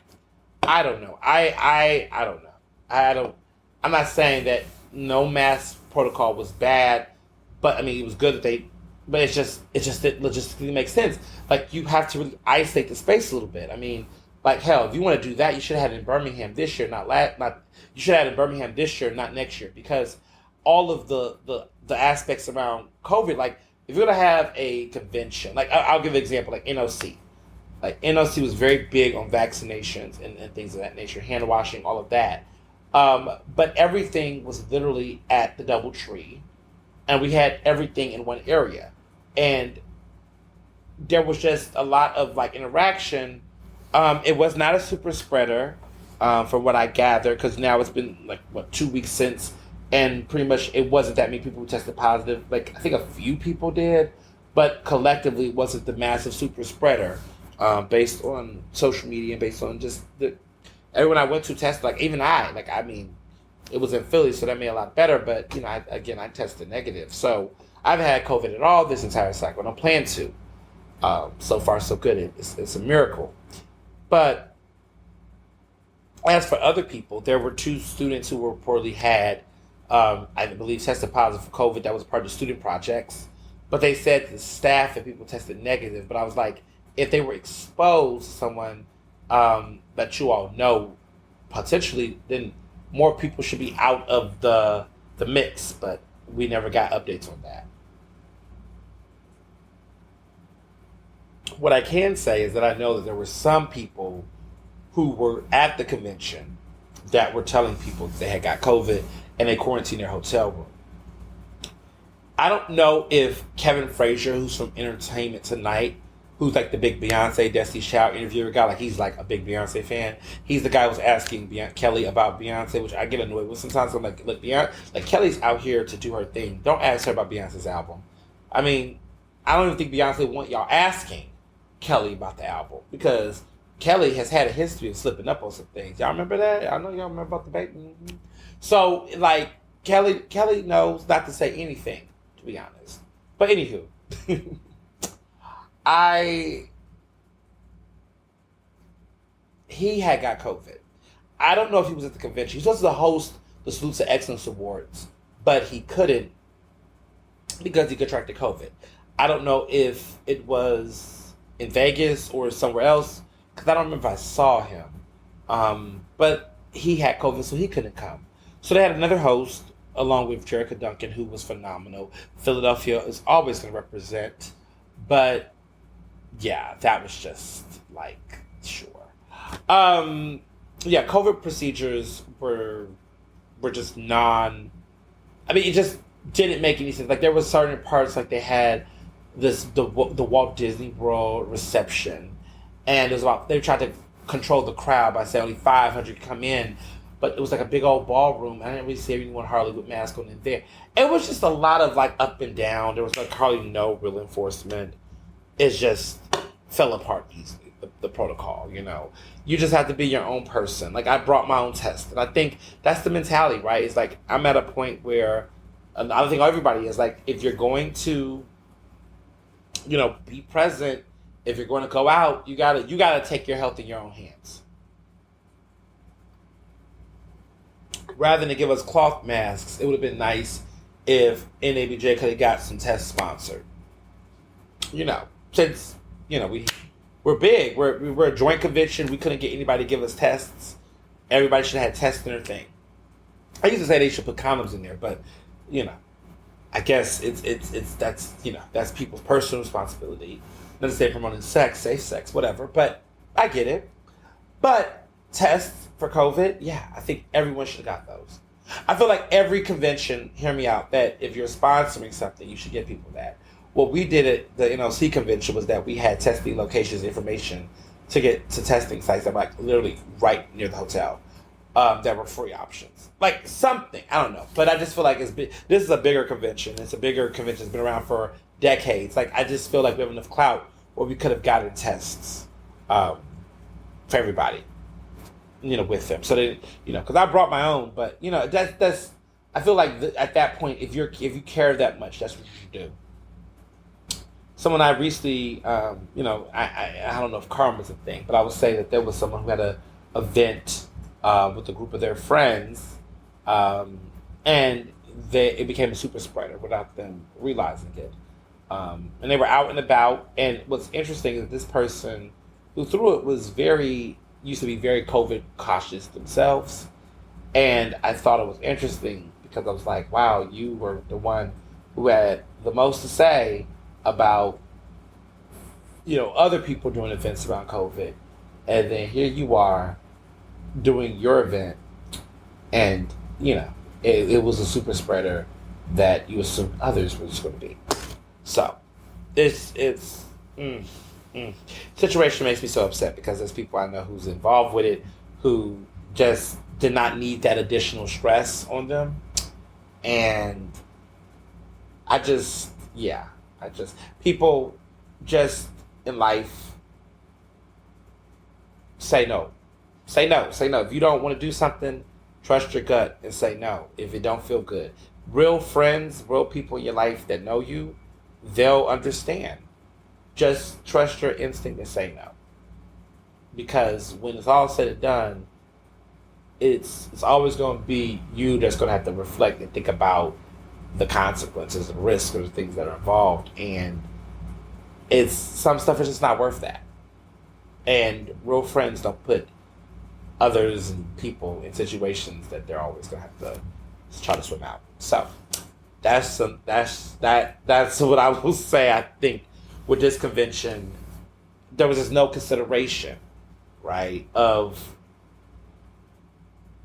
I don't know. I don't know. I'm not saying that no mask protocol was bad, but I mean it was good that but it just didn't logistically make sense. Like you have to really isolate the space a little bit. I mean, like hell, if you want to do that, you should have had it in Birmingham this year, you should have had it in Birmingham this year, not next year, because all of the aspects around COVID, like if you're gonna have a convention, like I'll give an example, like NOC. Like NOC was very big on vaccinations and things of that nature, hand washing, all of that. But everything was literally at the DoubleTree, and we had everything in one area, and there was just a lot of like interaction. It was not a super spreader, from what I gathered, because now it's been like 2 weeks since. And pretty much it wasn't that many people who tested positive. Like I think a few people did, but collectively it wasn't the massive super spreader, based on social media and based on just everyone I went to tested. Like even it was in Philly, so that made it a lot better. But I tested negative, so I haven't had COVID at all this entire cycle. I don't plan to. So far so good. It's a miracle. But as for other people, there were 2 students who reportedly had. I believe tested positive for COVID. That was part of the student projects. But they said the staff and people tested negative. But I was like, if they were exposed to someone that you all know potentially, then more people should be out of the mix. But we never got updates on that. What I can say is that I know that there were some people who were at the convention that were telling people that they had got COVID and they quarantined their hotel room. I don't know if Kevin Frazier, who's from Entertainment Tonight, who's like the big Beyoncé Destiny's Child interviewer guy, like he's like a big Beyoncé fan. He's the guy who's asking Kelly about Beyoncé, which I get annoyed with. Sometimes I'm like, look, Kelly's out here to do her thing. Don't ask her about Beyonce's album. I mean, I don't even think Beyonce want y'all asking Kelly about the album because Kelly has had a history of slipping up on some things. Y'all remember that? I know y'all remember about the baby. Mm-hmm. So, like, Kelly knows not to say anything, to be honest. But anywho, he had got COVID. I don't know if he was at the convention. He was supposed to host the Salute to Excellence Awards, but he couldn't because he contracted COVID. I don't know if it was in Vegas or somewhere else because I don't remember if I saw him. But he had COVID, so he couldn't come. So they had another host along with Jerica Duncan, who was phenomenal. Philadelphia is always going to represent, but yeah, that was just like, sure. Yeah, COVID procedures were just it just didn't make any sense. Like, there was certain parts, like they had the Walt Disney World reception, and it was they tried to control the crowd by saying only 500 come in, but it was like a big old ballroom. I didn't really see anyone hardly with masks on in there. It was just a lot of like up and down. There was like hardly no real enforcement. It just fell apart easily. The protocol, you just have to be your own person. Like, I brought my own test, and I think that's the mentality, right? It's like I'm at a point where I think everybody is like, if you're going to, be present, if you're going to go out, you gotta take your health in your own hands. Rather than give us cloth masks, it would have been nice if NABJ could have got some tests sponsored. Since we're big, we're a joint convention. We couldn't get anybody to give us tests. Everybody should have had tests in their thing. I used to say they should put condoms in there, but I guess that's people's personal responsibility. Not to say promoting sex, safe sex, whatever. But I get it. But tests for COVID, yeah, I think everyone should have got those. I feel like every convention, hear me out, that if you're sponsoring something, you should get people that. What we did at the NLC convention was that we had testing locations information to get to testing sites that were like literally right near the hotel that were free options. Like something, I don't know. But I just feel like this is a bigger convention. It's a bigger convention. It's been around for decades. Like, I just feel like we have enough clout where we could have gotten tests for everybody, with them. So they, because I brought my own, but that's I feel like at that point, if you care that much, that's what you should do. Someone I recently, I don't know if karma's a thing, but I would say that there was someone who had an event with a group of their friends, and it became a super spreader without them realizing it. And they were out and about, and what's interesting is this person who threw it used to be very COVID cautious themselves, and I thought it was interesting because I was like, wow, you were the one who had the most to say about other people doing events around COVID, and then here you are doing your event, and it was a super spreader that you assumed others were just going to be. So situation makes me so upset because there's people I know who's involved with it who just did not need that additional stress on them, and people just in life say no. Say no. If you don't want to do something, trust your gut and say no if it don't feel good. Real friends, real people in your life that know you, they'll understand. Just trust your instinct and say no. Because when it's all said and done, it's always going to be you that's going to have to reflect and think about the consequences and risks or the things that are involved, and some stuff is just not worth that. And real friends don't put others and people in situations that they're always gonna have to try to swim out. So that's what I will say. I think with this convention, there was just no consideration, right, of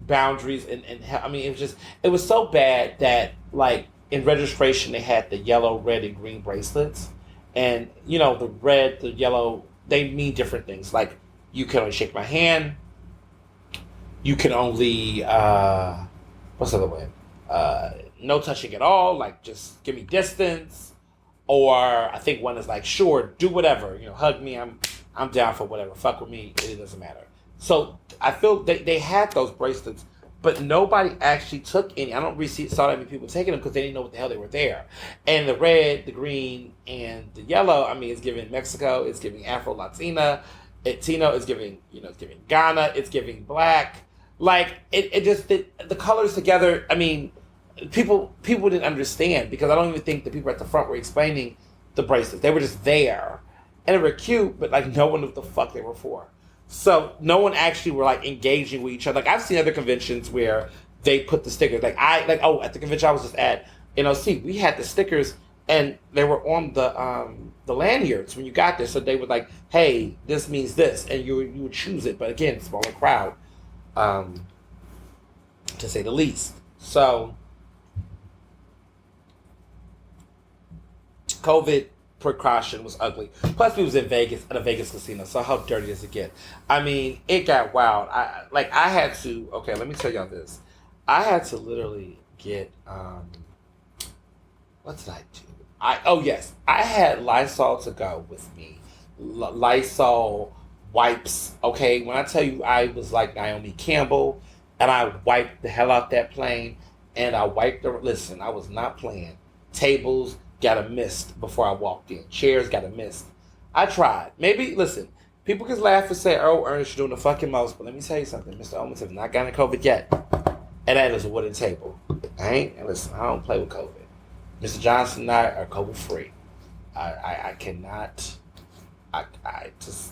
boundaries and I mean, it was so bad that, like, in registration they had the yellow, red, and green bracelets, and the red, the yellow, they mean different things. Like, you can only shake my hand, you can only what's the other one, no touching at all, like just give me distance, Or I think one is like, sure, do whatever. Hug me. I'm down for whatever. Fuck with me. It doesn't matter. So I feel they had those bracelets, but nobody actually took any. I don't really saw that many people taking them because they didn't know what the hell they were there. And the red, the green, and the yellow, it's giving Mexico, it's giving Afro-Latina, Latino, it's giving, it's giving Ghana, it's giving black. Like, it just, the colors together, people didn't understand because I don't even think the people at the front were explaining the bracelets. They were just there. And they were cute, but like no one knew what the fuck they were for. So no one actually were like engaging with each other. Like I've seen other conventions where they put the stickers. At the convention I was just at, NOC, we had the stickers and they were on the lanyards when you got there. So they were like, hey, this means this, and you would choose it. But again, smaller crowd, to say the least. So COVID precaution was ugly. Plus, we was in Vegas at a Vegas casino, so how dirty does it get? It got wild. I had to. Okay, let me tell y'all this. I had to literally get. What did I do? I had Lysol to go with me. Lysol wipes. Okay, when I tell you I was like Naomi Campbell, and I wiped the hell out that plane, and I wiped the. Listen, I was not playing. Tables got a mist before I walked in. Chairs got a mist. I tried. Maybe, listen, people can laugh and say, oh, Ernest, you're doing the fucking most. But let me tell you something. Mr. Owens have not gotten COVID yet. And that is a wooden table. And listen, I don't play with COVID. Mr. Johnson and I are COVID free. I cannot. I just.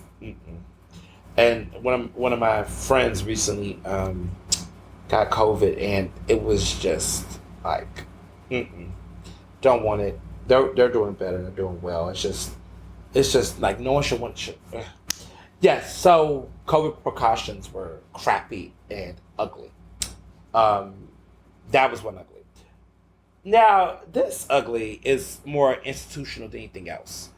And one of my friends recently got COVID, and it was just like, don't want it. They're doing better. They're doing well. It's just like no one should want to. Yes. So COVID precautions were crappy and ugly. That was one ugly. Now this ugly is more institutional than anything else.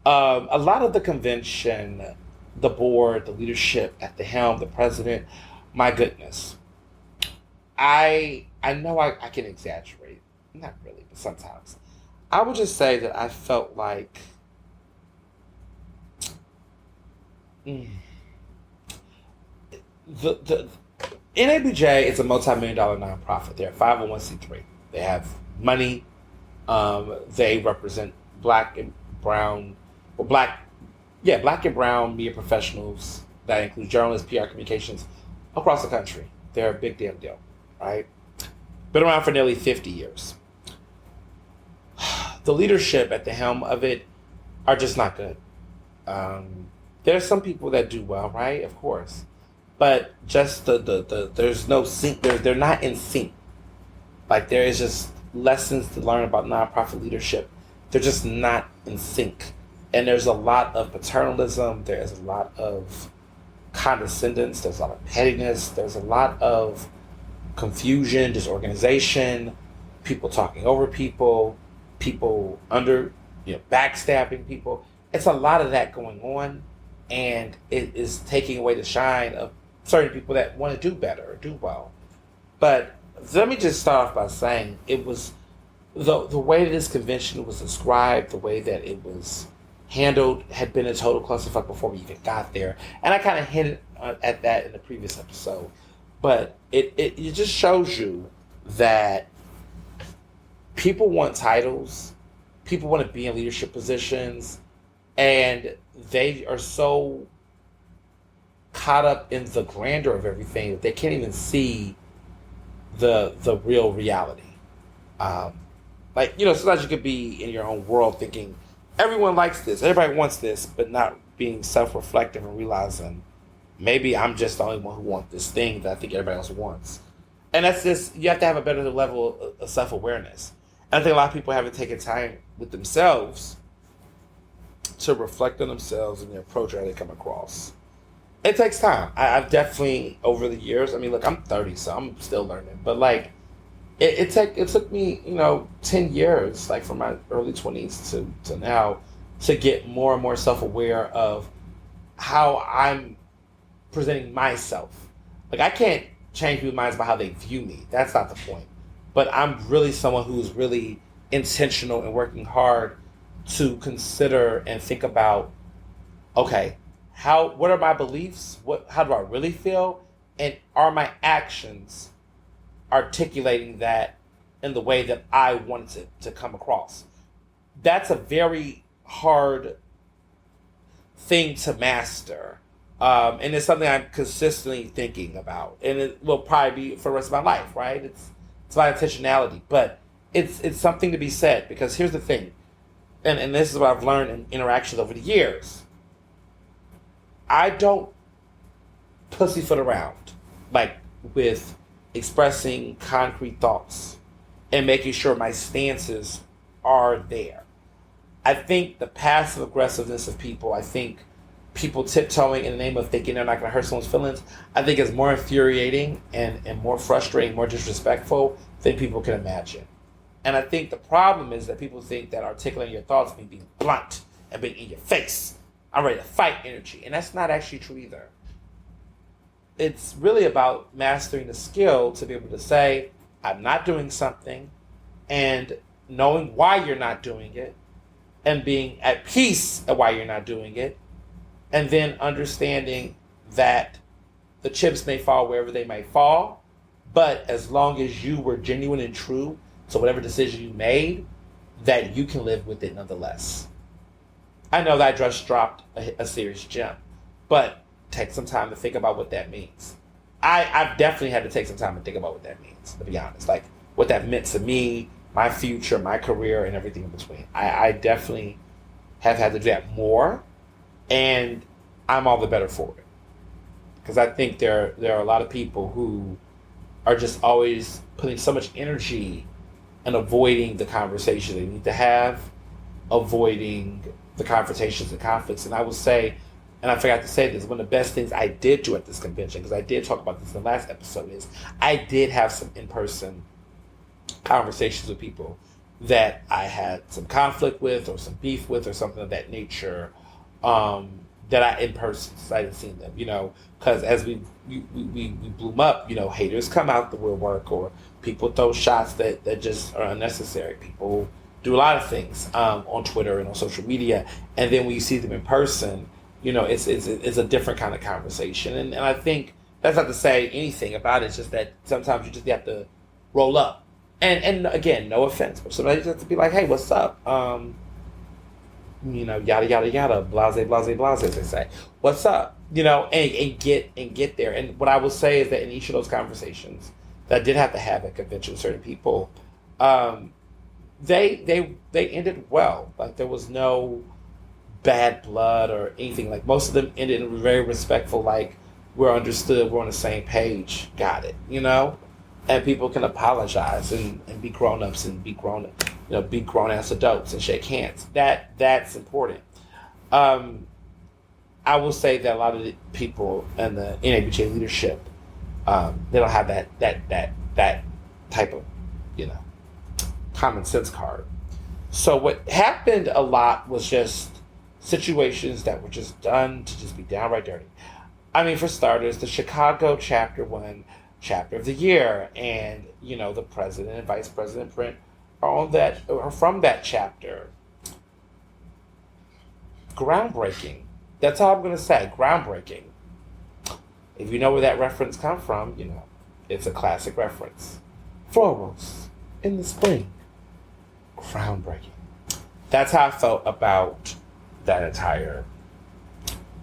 A lot of the convention, the board, the leadership at the helm, the president. My goodness. I know I can exaggerate. Not really, but sometimes. I would just say that I felt like the NABJ is a multi-million-dollar nonprofit. They're a 501c3. They have money. They represent black and brown media professionals. That includes journalists, PR communications across the country. They're a big damn deal, right? Been around for nearly 50 years. The leadership at the helm of it are just not good. There are some people that do well, right? Of course. But just there's no sync. They're not in sync. Like there is just lessons to learn about nonprofit leadership. They're just not in sync. And there's a lot of paternalism. There's a lot of condescendence. There's a lot of pettiness. There's a lot of confusion, disorganization, people talking over people backstabbing people. It's a lot of that going on, and it is taking away the shine of certain people that want to do better or do well. But let me just start off by saying it was the way that this convention was described, the way that it was handled had been a total clusterfuck before we even got there. And I kind of hinted at that in the previous episode. But it just shows you that people want titles, people want to be in leadership positions, and they are so caught up in the grandeur of everything that they can't even see the real reality. Sometimes you could be in your own world thinking, everyone likes this, everybody wants this, but not being self-reflective and realizing maybe I'm just the only one who wants this thing that I think everybody else wants. And that's just, you have to have a better level of self-awareness. And I think a lot of people haven't taken time with themselves to reflect on themselves and the approach that they come across. It takes time. I've definitely, over the years, look, I'm 30, so I'm still learning. But, it took me, 10 years, from my early 20s to now, to get more and more self-aware of how I'm presenting myself. I can't change people's minds about how they view me. That's not the point. But I'm really someone who's really intentional and working hard to consider and think about, okay, what are my beliefs? How do I really feel? And are my actions articulating that in the way that I want it to come across? That's a very hard thing to master. And it's something I'm consistently thinking about. And it will probably be for the rest of my life, right? It's about intentionality. But it's something to be said, because here's the thing. And this is what I've learned in interactions over the years. I don't pussyfoot around, like, with expressing concrete thoughts and making sure my stances are there. I think the passive aggressiveness of people, I think people tiptoeing in the name of thinking they're not going to hurt someone's feelings, I think is more infuriating and more frustrating, more disrespectful than people can imagine. And I think the problem is that people think that articulating your thoughts means being blunt and being in your face, I'm ready to fight energy. And that's not actually true either. It's really about mastering the skill to be able to say, I'm not doing something, and knowing why you're not doing it, and being at peace at why you're not doing it, and then understanding that the chips may fall wherever they may fall, but as long as you were genuine and true to whatever decision you made, that you can live with it nonetheless. I know that I just dropped a serious gem, but take some time to think about what that means. I've definitely had to take some time to think about what that means, to be honest. Like, what that meant to me, my future, my career, and everything in between. I definitely have had to do that more, and I'm all the better for it. Because I think there are a lot of people who are just always putting so much energy and avoiding the conversation they need to have, avoiding the confrontations and conflicts. And I will say, and I forgot to say this, one of the best things I did do at this convention, because I did talk about this in the last episode, is I did have some in-person conversations with people that I had some conflict with or some beef with or something of that nature, that I in person, so I didn't see them, because as we bloom up, haters come out the woodwork, or people throw shots that just are unnecessary. People do a lot of things on Twitter and on social media, and then when you see them in person, it's a different kind of conversation. And I think that's not to say anything about it. It's just that sometimes you just have to roll up. And again, no offense, but somebody just have to be like, hey, what's up? Yada, yada, yada, blase, blase, blase, as they say. What's up? And get there. And what I will say is that in each of those conversations that I did have to have at convention with certain people, they ended well. Like, there was no bad blood or anything. Like, most of them ended in very respectful, like, we're understood, we're on the same page, got it, and people can apologize and be grown-ups and be be grown-ass adults and shake hands. That's important. I will say that a lot of the people in the NABJ leadership, they don't have that type of common sense card. So what happened a lot was just situations that were just done to just be downright dirty. I mean, for starters, the Chicago chapter won chapter of the year, and the president and vice president Brent are from that chapter. Groundbreaking. That's all I'm gonna say. Groundbreaking. If you know where that reference comes from, it's a classic reference. Florals in the spring. Groundbreaking. That's how I felt about that entire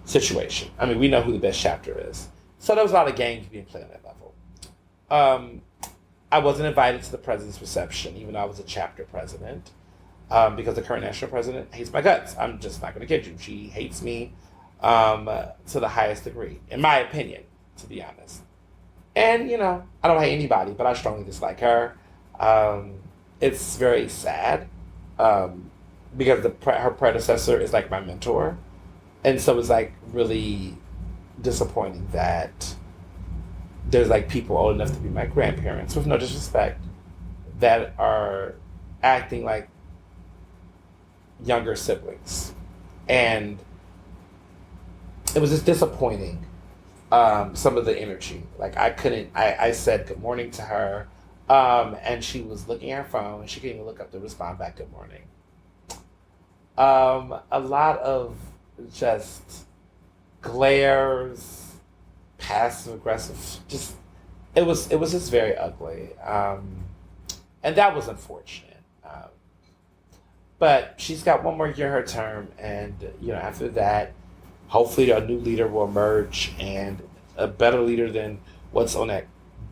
situation. I mean, we know who the best chapter is. So there was a lot of games being played on that level. I wasn't invited to the president's reception, even though I was a chapter president, because the current national president hates my guts. I'm just not going to kid you. She hates me to the highest degree, in my opinion, to be honest. And, I don't hate anybody, but I strongly dislike her. It's very sad, because her predecessor is like my mentor. And so it's like really disappointing that there's like people old enough to be my grandparents, with no disrespect, that are acting like younger siblings. And it was just disappointing, some of the energy. Like, I said good morning to her, and she was looking at her phone, and she couldn't even look up to respond back good morning. A lot of just glares, passive aggressive. Just it was just very ugly, and that was unfortunate. But she's got one more year in her term, and after that, hopefully a new leader will emerge and a better leader than what's on that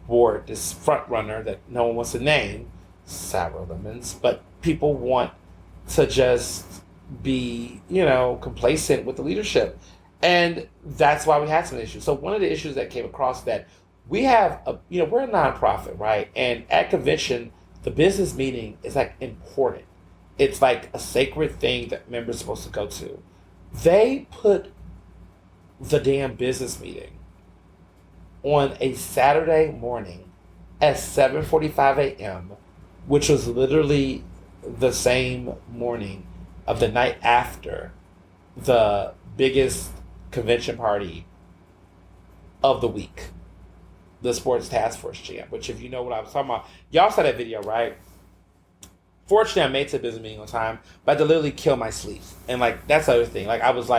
board. This front runner that no one wants to name, Sour Lemons, but people want to just be complacent with the leadership, and that's why we had some issues. So one of the issues that came across that we have we're a nonprofit, right? And at convention, the business meeting is like important. It's like a sacred thing that members are supposed to go to. They put the damn business meeting on a Saturday morning at 7:45 a.m., which was literally the same morning of the night after the biggest convention party of the week, the Sports Task Force Jam, which if you know what I was talking about, y'all saw that video, right? Fortunately, I made it to the business meeting on time, but I had to literally kill my sleep. And that's the other thing. I was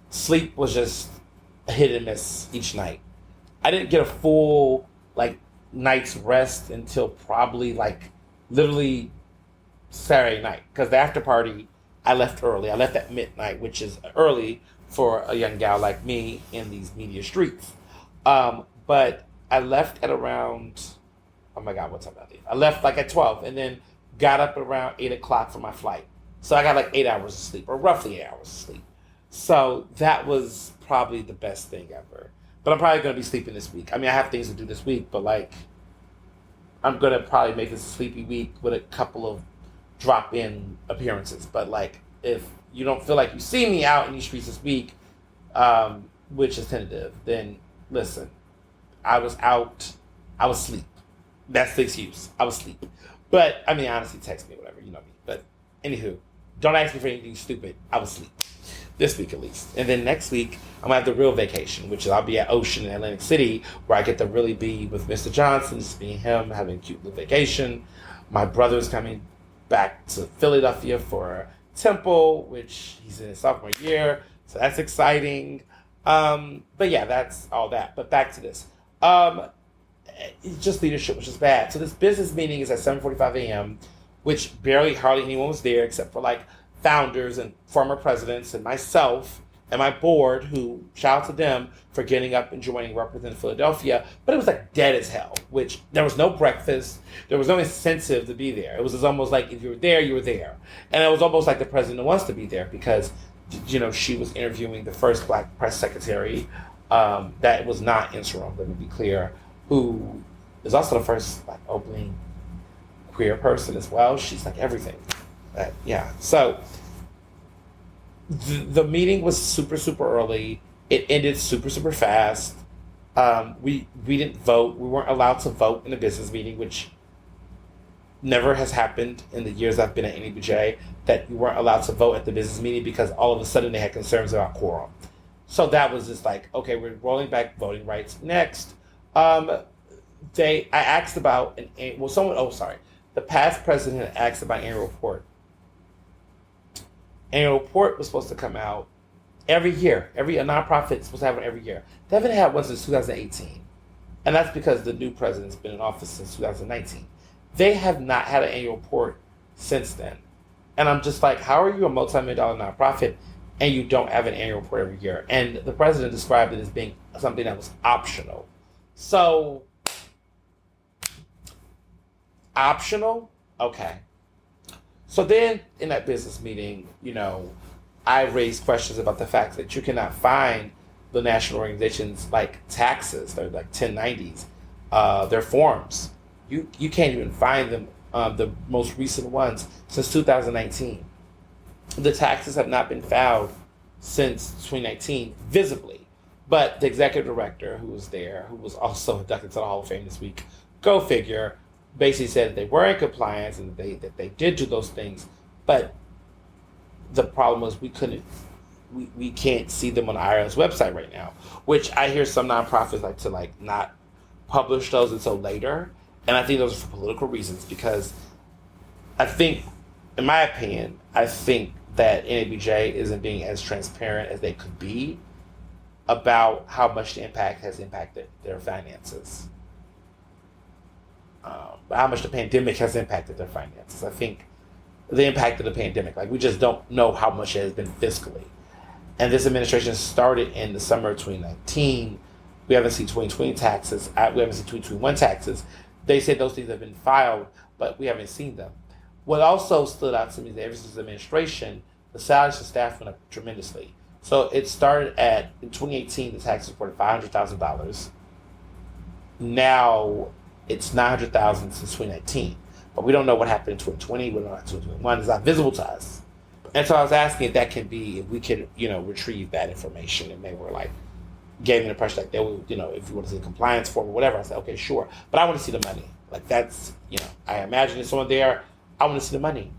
sleep was just a hit and miss each night. I didn't get a full, night's rest until probably, literally Saturday night. Because the after party, I left early. I left at midnight, which is early for a young gal like me in these media streets. But I left at around, oh my God, what time did I leave? I left at 12 and then got up around 8 o'clock for my flight. So I got 8 hours of sleep, or roughly 8 hours of sleep. So that was probably the best thing ever. But I'm probably going to be sleeping this week. I mean, I have things to do this week, but I'm going to probably make this a sleepy week with a couple of drop-in appearances. But if you don't feel like you see me out in these streets this week, which is tentative, then listen, I was out, I was asleep. That's the excuse. I was asleep. But, I mean, honestly, text me, whatever, you know me. But, anywho, don't ask me for anything stupid. I was asleep. This week, at least. And then next week, I'm going to have the real vacation, which is I'll be at Ocean in Atlantic City, where I get to really be with Mr. Johnson, just being him, having a cute little vacation. My brother's coming back to Philadelphia for Temple, which he's in his sophomore year. So that's exciting. But, yeah, that's all that. But back to this. Just leadership was just bad. So this business meeting is at 7:45 a.m., which hardly anyone was there except for founders and former presidents and myself and my board, who shout out to them for getting up and joining Representative Philadelphia. But it was dead as hell, which there was no breakfast. There was no incentive to be there. It was just almost if you were there, you were there. And it was almost like the president wants to be there because, she was interviewing the first black press secretary that was not interim, let me be clear, who is also the first opening queer person as well. She's everything. Yeah. So the meeting was super, super early. It ended super, super fast. We didn't vote. We weren't allowed to vote in a business meeting, which never has happened in the years I've been at NABJ, that you weren't allowed to vote at the business meeting because all of a sudden they had concerns about quorum. So that was just okay, we're rolling back voting rights. Next. I asked about the past president asked about annual report. Annual report was supposed to come out every year. A nonprofit is supposed to have one every year. They haven't had one since 2018. And that's because the new president's been in office since 2019. They have not had an annual report since then. And I'm just how are you a multi-million-dollar nonprofit and you don't have an annual report every year? And the president described it as being something that was optional. So, optional? Okay. So then, in that business meeting, I raised questions about the fact that you cannot find the national organizations taxes, they're 1090s, their forms. You can't even find them, the most recent ones, since 2019. The taxes have not been filed since 2019, visibly. But the executive director who was there, who was also inducted to the Hall of Fame this week, go figure, basically said that they were in compliance and that they did do those things. But the problem was we can't see them on the IRS website right now, which I hear some nonprofits like to not publish those until later. And I think those are for political reasons, because I think, in my opinion, that NABJ isn't being as transparent as they could be about how much the impact has impacted their finances. How much the pandemic has impacted their finances. I think the impact of the pandemic, like we just don't know how much it has been fiscally. And this administration started in the summer of 2019. We haven't seen 2020 taxes. We haven't seen 2021 taxes. They said those things have been filed, but we haven't seen them. What also stood out to me is that ever since the administration, the salaries of staff went up tremendously. So it started in 2018, the tax reported $500,000. Now it's $900,000 since 2019. But we don't know what happened in 2020. We don't know what 2021. It's not visible to us. And so I was asking if we could, retrieve that information. And they were like, gave me the impression like they would, if you want to see a compliance form or whatever. I said, okay, sure. But I want to see the money. Like that's, I imagine there's someone there. I want to see the money.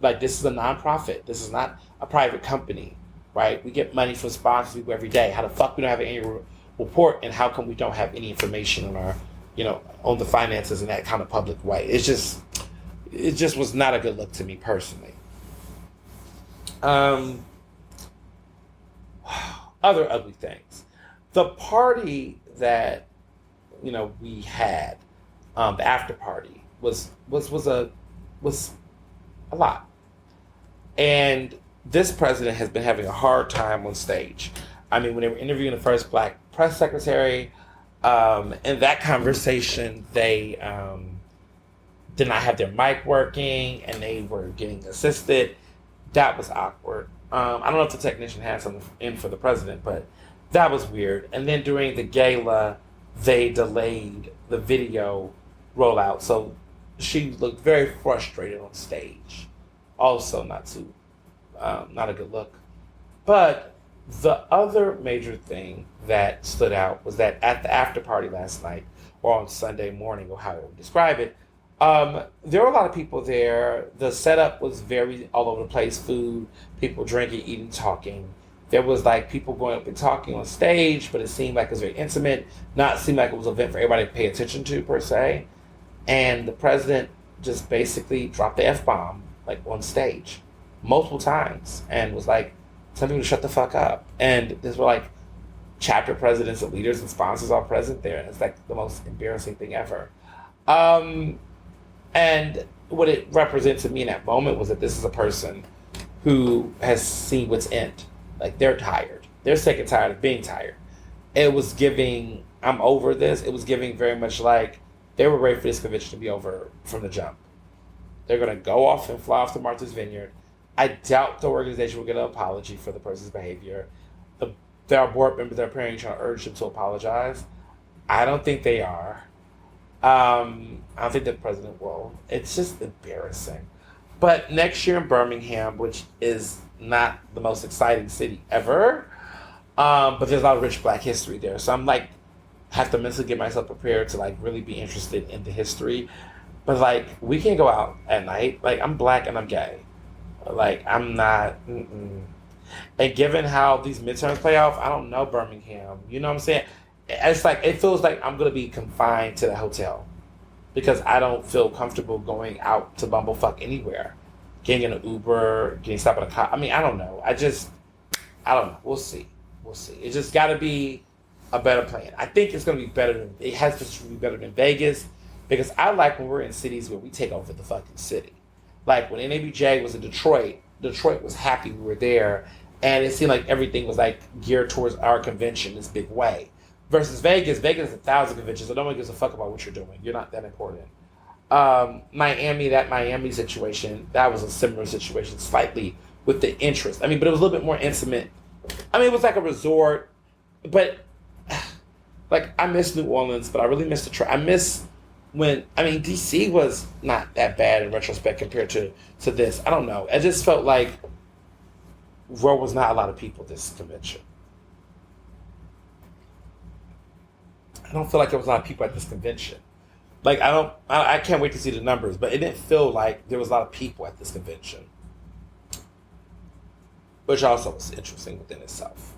Like this is a nonprofit. This is not a private company, right? We get money from sponsors every day. How the fuck we don't have an annual report, and how come we don't have any information on our, on the finances in that kind of public way? It just was not a good look to me personally. Other ugly things. The party that we had, the after party was a lot, and this president has been having a hard time on stage. I mean, when they were interviewing the first black press secretary, in that conversation, they did not have their mic working, and they were getting assisted. That was awkward. I don't know if the technician had something in for the president, but that was weird. And then during the gala, they delayed the video rollout, so she looked very frustrated on stage. Also, not a good look. But the other major thing that stood out was that at the after party last night, or on Sunday morning, or however you describe it, there were a lot of people there. The setup was very all over the place. Food, people drinking, eating, talking. There was like people going up and talking on stage, but it seemed like it was very intimate. Not seemed like it was an event for everybody to pay attention to per se. And the president just basically dropped the F-bomb like on stage multiple times and was like, "Some people to shut the fuck up." And these were like chapter presidents and leaders and sponsors all present there. And it's like the most embarrassing thing ever. And what it represented to me in that moment was that this is a person who has seen what's end. Like they're tired. They're sick and tired of being tired. It was giving, I'm over this. It was giving very much like they were ready for this convention to be over from the jump. They're going to go off and fly off to Martha's Vineyard. I doubt the organization will get an apology for the person's behavior. There are board members that are apparently trying to urge them to apologize. I don't think they are. I don't think the president will. It's just embarrassing. But next year in Birmingham, which is not the most exciting city ever, but there's a lot of rich black history there. So I'm like, have to mentally get myself prepared to like really be interested in the history. But like, we can't go out at night. Like, I'm black and I'm gay. Like, I'm not. And given how these midterms play off, I don't know Birmingham. You know what I'm saying? It's like, it feels like I'm going to be confined to the hotel because I don't feel comfortable going out to bumblefuck anywhere. Getting in an Uber, getting stopped at a car. I mean, I don't know. I don't know. We'll see. It just got to be a better plan. I think it's going to be better it has to be better than Vegas, because I like when we're in cities where we take over the fucking city. Like when NABJ was in Detroit was happy we were there, and it seemed like everything was like geared towards our convention this big way. Versus Vegas is 1,000 conventions, so no one gives a fuck about what you're doing. You're not that important. Miami situation, that was a similar situation, slightly with the interest. I mean, but it was a little bit more intimate. I mean, it was like a resort, but like I miss New Orleans, but I really miss DC was not that bad in retrospect compared to this. I don't know. I just felt like there was not a lot of people at this convention. I don't feel like there was a lot of people at this convention. Like, I can't wait to see the numbers, but it didn't feel like there was a lot of people at this convention. Which also was interesting within itself.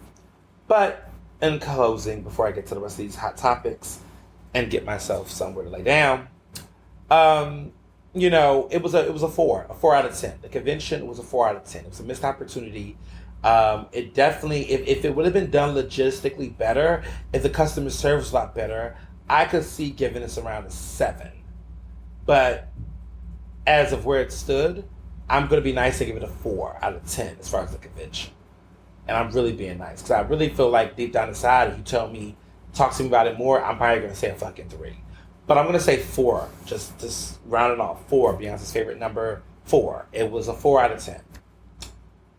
But in closing, before I get to the rest of these hot topics and get myself somewhere to lay down, it was a 4 out of 10. The convention was a 4 out of 10. It was a missed opportunity. It definitely, if it would have been done logistically better, if the customer service was a lot better, I could see giving this around a 7. But as of where it stood, I'm going to be nice and give it a 4 out of 10 as far as the convention. And I'm really being nice because I really feel like deep down inside, if you talk to me about it more, I'm probably going to say a fucking 3. But I'm going to say 4, just round it off. 4, Beyonce's favorite number, 4. It was a 4 out of 10.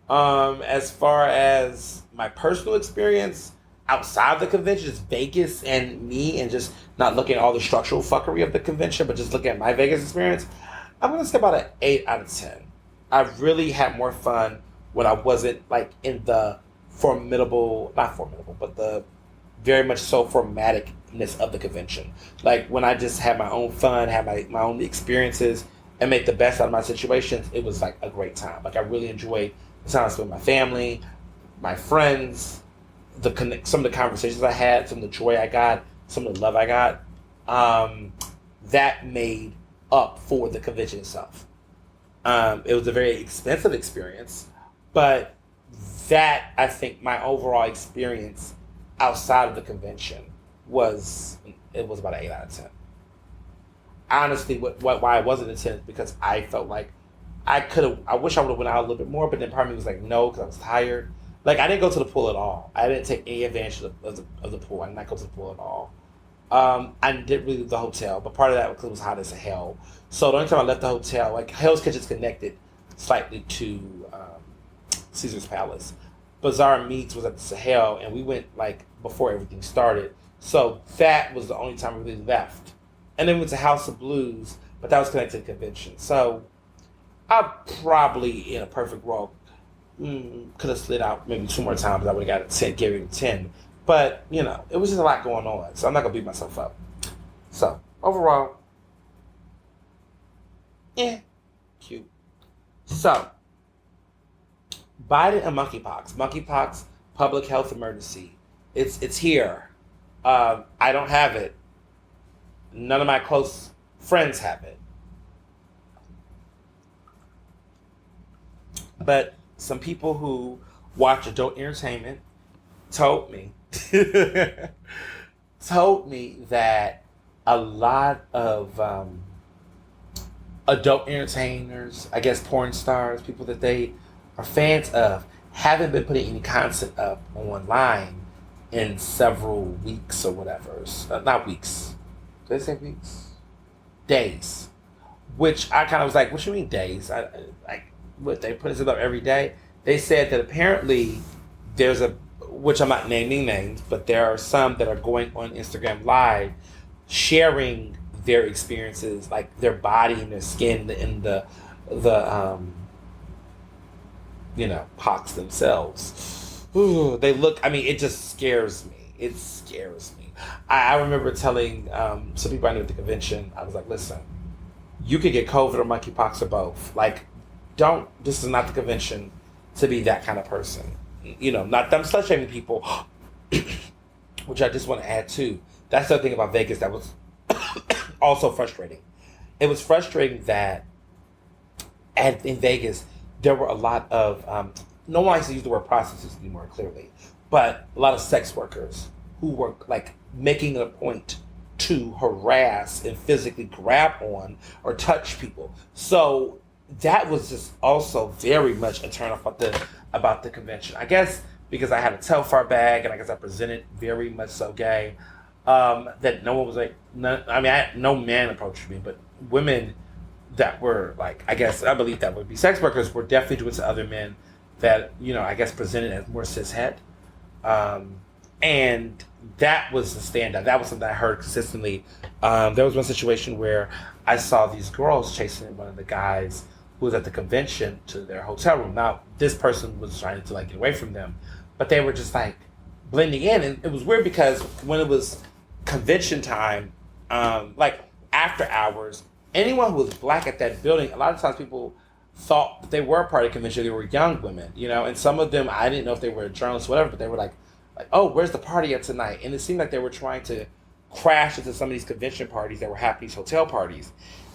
As far as my personal experience outside of the convention, just Vegas and me, and just not looking at all the structural fuckery of the convention, but just looking at my Vegas experience, I'm gonna say about an 8 out of 10. I really had more fun when I wasn't like in the not formidable, but the very much so formaticness of the convention. Like when I just had my own fun, had my own experiences, and make the best out of my situations, it was like a great time. Like I really enjoyed the time I spent with my family, my friends, some of the conversations I had, some of the joy I got, some of the love I got. That made up for the convention itself. It was a very expensive experience, but that, I think, my overall experience outside of the convention was about an 8 out of 10. Honestly, why I wasn't a 10 is because I felt like I wish I would have went out a little bit more, but then part of me was like, no, because I was tired. Like, I didn't go to the pool at all. I didn't take any advantage of the pool. I did not go to the pool at all. I didn't really leave the hotel, but part of that was because it was hot as hell. So the only time I left the hotel, like Hell's Kitchen's connected slightly to Caesar's Palace. Bazaar Meats was at the Sahel, and we went like before everything started. So that was the only time we really left. And then we went to House of Blues, but that was connected to the convention. So I probably, in a perfect world, could have slid out maybe 2 more times. I would have got a 10, gave it 10. But, it was just a lot going on. So I'm not going to beat myself up. So, overall, cute. So, Biden and monkeypox. Monkeypox, public health emergency. It's here. I don't have it. None of my close friends have it. But some people who watch adult entertainment told me that a lot of adult entertainers, I guess porn stars, people that they are fans of, haven't been putting any content up online in several weeks or whatever. Not weeks. Did they say weeks? Days. Which I kind of was like, what you mean days? What, they put it up every day? They said that apparently there's which I'm not naming names, but there are some that are going on Instagram Live sharing their experiences, like their body and their skin and the pox themselves. Ooh, they look, it just scares me. It scares me. I remember telling some people I knew at the convention, I was like, listen, you could get COVID or monkeypox or both. Like, this is not the convention to be that kind of person. Not them slut shaming people, which I just want to add too. That's the other thing about Vegas that was also frustrating. It was frustrating that in Vegas, there were a lot of, no one likes to use the word prostitutes anymore, clearly, but a lot of sex workers who were like making it a point to harass and physically grab on or touch people. So that was just also very much a turn off about the convention. I guess because I had a Telfar bag and I guess I presented very much so gay, that no one was like, no man approached me, but women that were like, I believe that would be sex workers were definitely doing to other men that, I guess presented as more cishet. And that was the standout. That was something I heard consistently. There was one situation where I saw these girls chasing one of the guys who was at the convention to their hotel room. Now, this person was trying to get away from them, but they were just blending in. And it was weird because when it was convention time, after hours, anyone who was black at that building, a lot of times people thought that they were a part of the convention. They were young women, and some of them, I didn't know if they were journalists or whatever, but they were like, oh, where's the party at tonight? And it seemed like they were trying to crash into some of these convention parties that were happening, these hotel parties.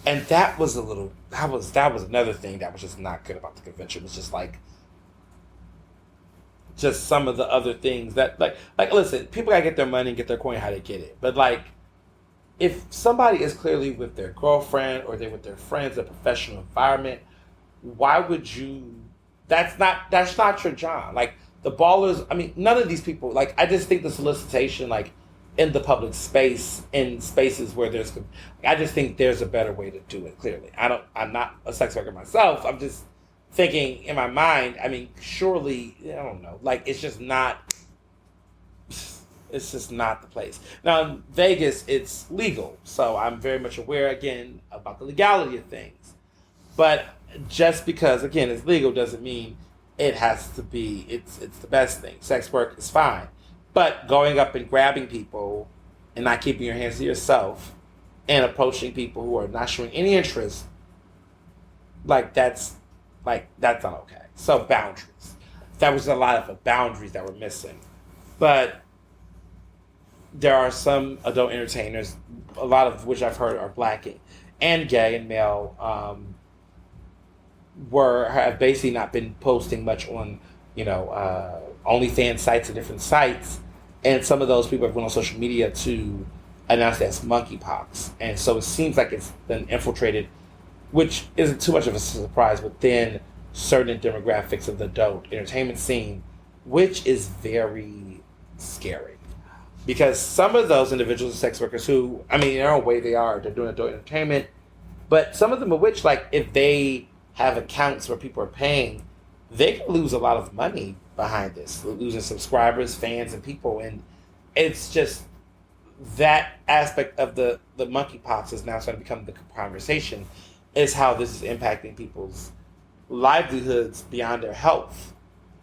And that was another thing that was just not good about the convention. It was just like just some of the other things that like listen, people gotta get their money and get their coin how they get it. But like if somebody is clearly with their girlfriend or they're with their friends in a professional environment, why would you that's not your job. Like the ballers, I mean, none of these people, like I just think the solicitation, like in the public space, in spaces where I just think there's a better way to do it, clearly. I'm not a sex worker myself. I'm just thinking in my mind, I mean, surely, I don't know, like it's just not the place. Now in Vegas, it's legal, so I'm very much aware again about the legality of things. But just because again it's legal doesn't mean it has to be it's the best thing. Sex work is fine. But going up and grabbing people and not keeping your hands to yourself and approaching people who are not showing any interest, that's not okay. So boundaries. That was a lot of boundaries that were missing. But there are some adult entertainers, a lot of which I've heard are black and gay and male, have basically not been posting much on, OnlyFans sites and different sites. And some of those people have gone on social media to announce that's monkeypox. And so it seems like it's been infiltrated, which isn't too much of a surprise, within certain demographics of the adult entertainment scene, which is very scary. Because some of those individuals are sex workers who, I mean, in their own way they're doing adult entertainment, but some of them are which, like, if they have accounts where people are paying, they can lose a lot of money behind this, losing subscribers, fans, and people. And it's just that aspect of the monkeypox is now starting to become the conversation, is how this is impacting people's livelihoods beyond their health,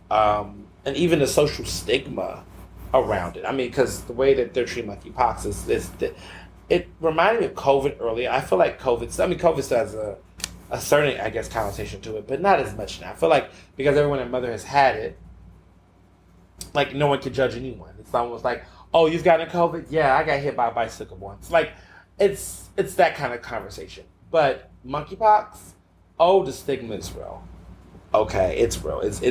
and even the social stigma around it. I mean, because the way that they're treating monkeypox it reminded me of COVID earlier. I feel like COVID still has a certain, I guess, connotation to it, but not as much now. I feel like because everyone and mother has had it, like no one can judge anyone. It's almost like, oh, you've gotten COVID? Yeah, I got hit by a bicycle once. Like, it's that kind of conversation. But monkeypox, oh, the stigma is real. Okay, it's real. It's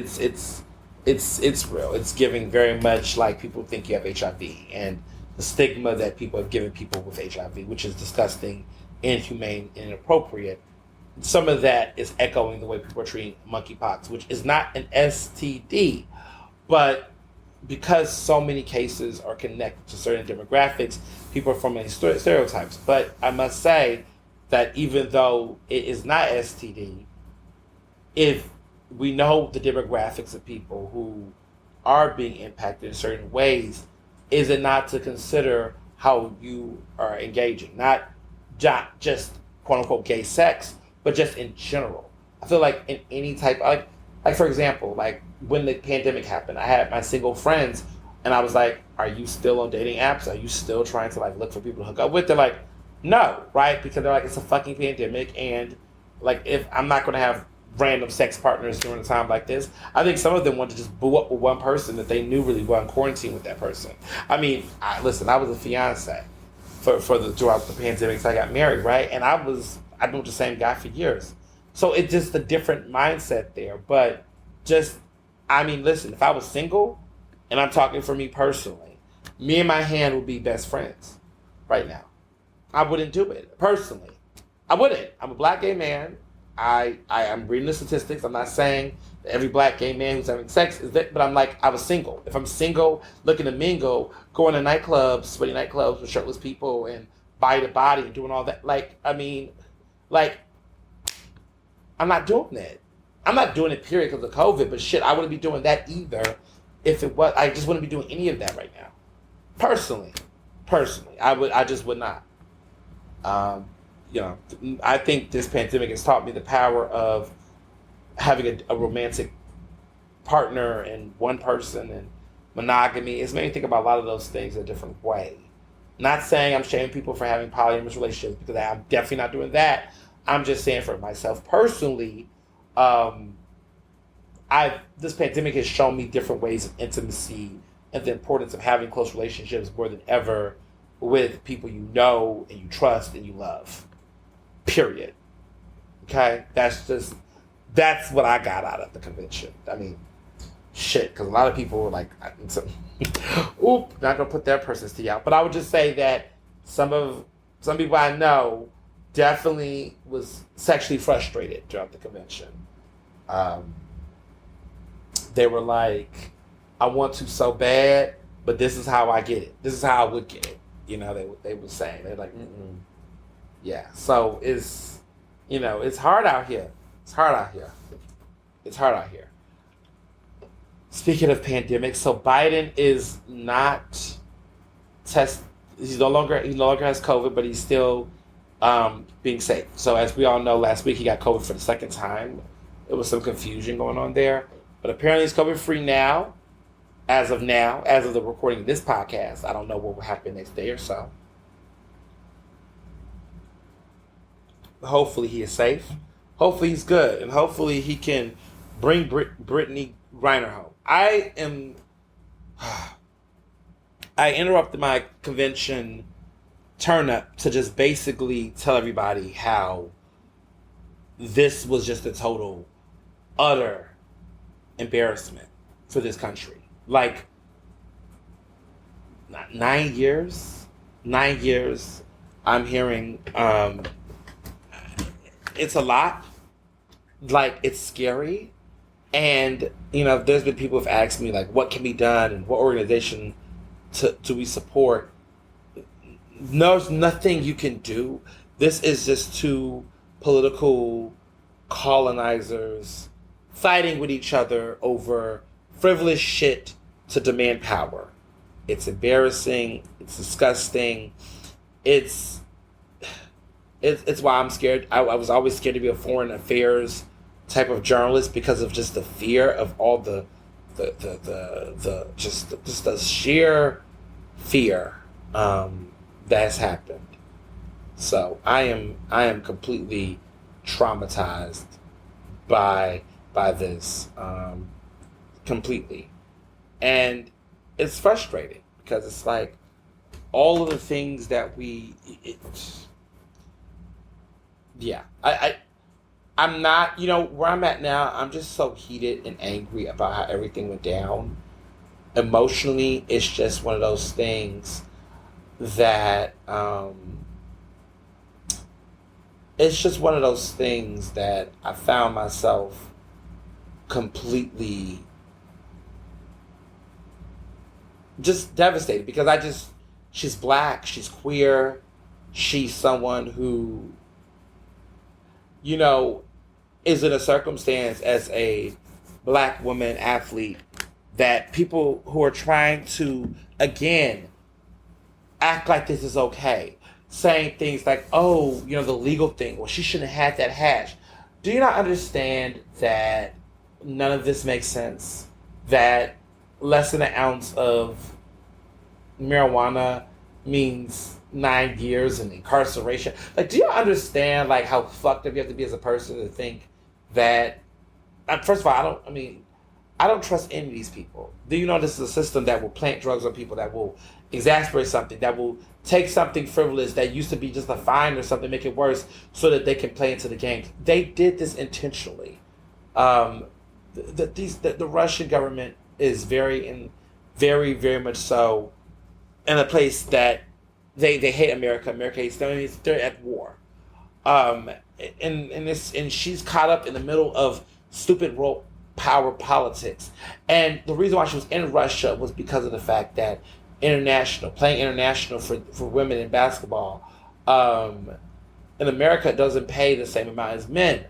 real. It's giving very much like people think you have HIV, and the stigma that people have given people with HIV, which is disgusting, inhumane, and inappropriate. Some of that is echoing the way people are treating monkeypox, which is not an STD, but because so many cases are connected to certain demographics, people are forming stereotypes. But I must say that even though it is not STD, if we know the demographics of people who are being impacted in certain ways, is it not to consider how you are engaging? Not just quote unquote gay sex, but just in general. I feel like in any type, like for example, like when the pandemic happened, I had my single friends, and I was like, "Are you still on dating apps? Are you still trying to like look for people to hook up with?" They're like, "No," right? Because they're like, "It's a fucking pandemic, and like if I'm not going to have random sex partners during a time like this." I think some of them wanted to just boo up with one person that they knew really well and quarantine with that person. I mean, I was a fiance throughout the pandemic, so I got married, right? And I've been with the same guy for years. So it's just a different mindset there. But I mean, listen, if I was single, and I'm talking for me personally, me and my hand would be best friends right now. I wouldn't do it, personally. I wouldn't. I'm a black gay man. I'm reading the statistics. I'm not saying that every black gay man who's having sex is that, but I'm like, I was single. If I'm single, looking to mingle, going to nightclubs, sweaty nightclubs with shirtless people and body to body and doing all that, I'm not doing that. I'm not doing it, period, because of COVID, but shit, I wouldn't be doing that either if it was, I just wouldn't be doing any of that right now. Personally, I just would not. I think this pandemic has taught me the power of having a romantic partner and one person and monogamy. It's made me think about a lot of those things in a different way. Not saying I'm shaming people for having polyamorous relationships, because I'm definitely not doing that. I'm just saying for myself personally, this pandemic has shown me different ways of intimacy and the importance of having close relationships more than ever with people you know and you trust and you love. Period. Okay? That's what I got out of the convention. I mean, shit, because a lot of people were like, oop, not gonna put that person's tea out. But I would just say that some people I know definitely was sexually frustrated throughout the convention. They were like, I want to so bad, but this is how I get it. This is how I would get it. You know, they were saying. They're like, yeah. So it's hard out here. It's hard out here. It's hard out here. Speaking of pandemic, so Biden is not he no longer has COVID, but he's still being safe. So as we all know, last week he got COVID for the second time. There was some confusion going on there. But apparently he's COVID-free now, as of the recording of this podcast. I don't know what will happen next day or so. Hopefully he is safe. Hopefully he's good. And hopefully he can bring Brittney Griner home. I interrupted my convention turn-up to just basically tell everybody how this was just a total, utter embarrassment for this country. Like, 9 years, I'm hearing, it's a lot. Like, it's scary. And, there's been people who've asked me, like, what can be done and what organization do we support? There's nothing you can do. This is just two political colonizers fighting with each other over frivolous shit to demand power. It's embarrassing. It's disgusting. It's why I'm scared. I was always scared to be a foreign affairs type of journalist because of just the fear of all the sheer fear that's happened. So I am completely traumatized by this, completely. And it's frustrating because it's like all of the things that I'm not, where I'm at now, I'm just so heated and angry about how everything went down. Emotionally, it's just one of those things that, it's just one of those things that I found myself completely just devastated because she's black, she's queer, she's someone who, is in a circumstance as a black woman athlete that people who are trying to, again, act like this is okay, saying things like, oh, the legal thing, well, she shouldn't have had that hash. Do you not understand that none of this makes sense? That less than an ounce of marijuana means 9 years in incarceration? Like, do you understand, like, how fucked up you have to be as a person to think that, first of all, I don't trust any of these people. Do you know this is a system that will plant drugs on people, that will exasperate something, that will take something frivolous that used to be just a fine or something, make it worse so that they can play into the game? They did this intentionally. The Russian government is very, very much so in a place that they hate America. America hates them. They're at war. And she's caught up in the middle of stupid world power politics. And the reason why she was in Russia was because of the fact that playing international for women in basketball, in America doesn't pay the same amount as men.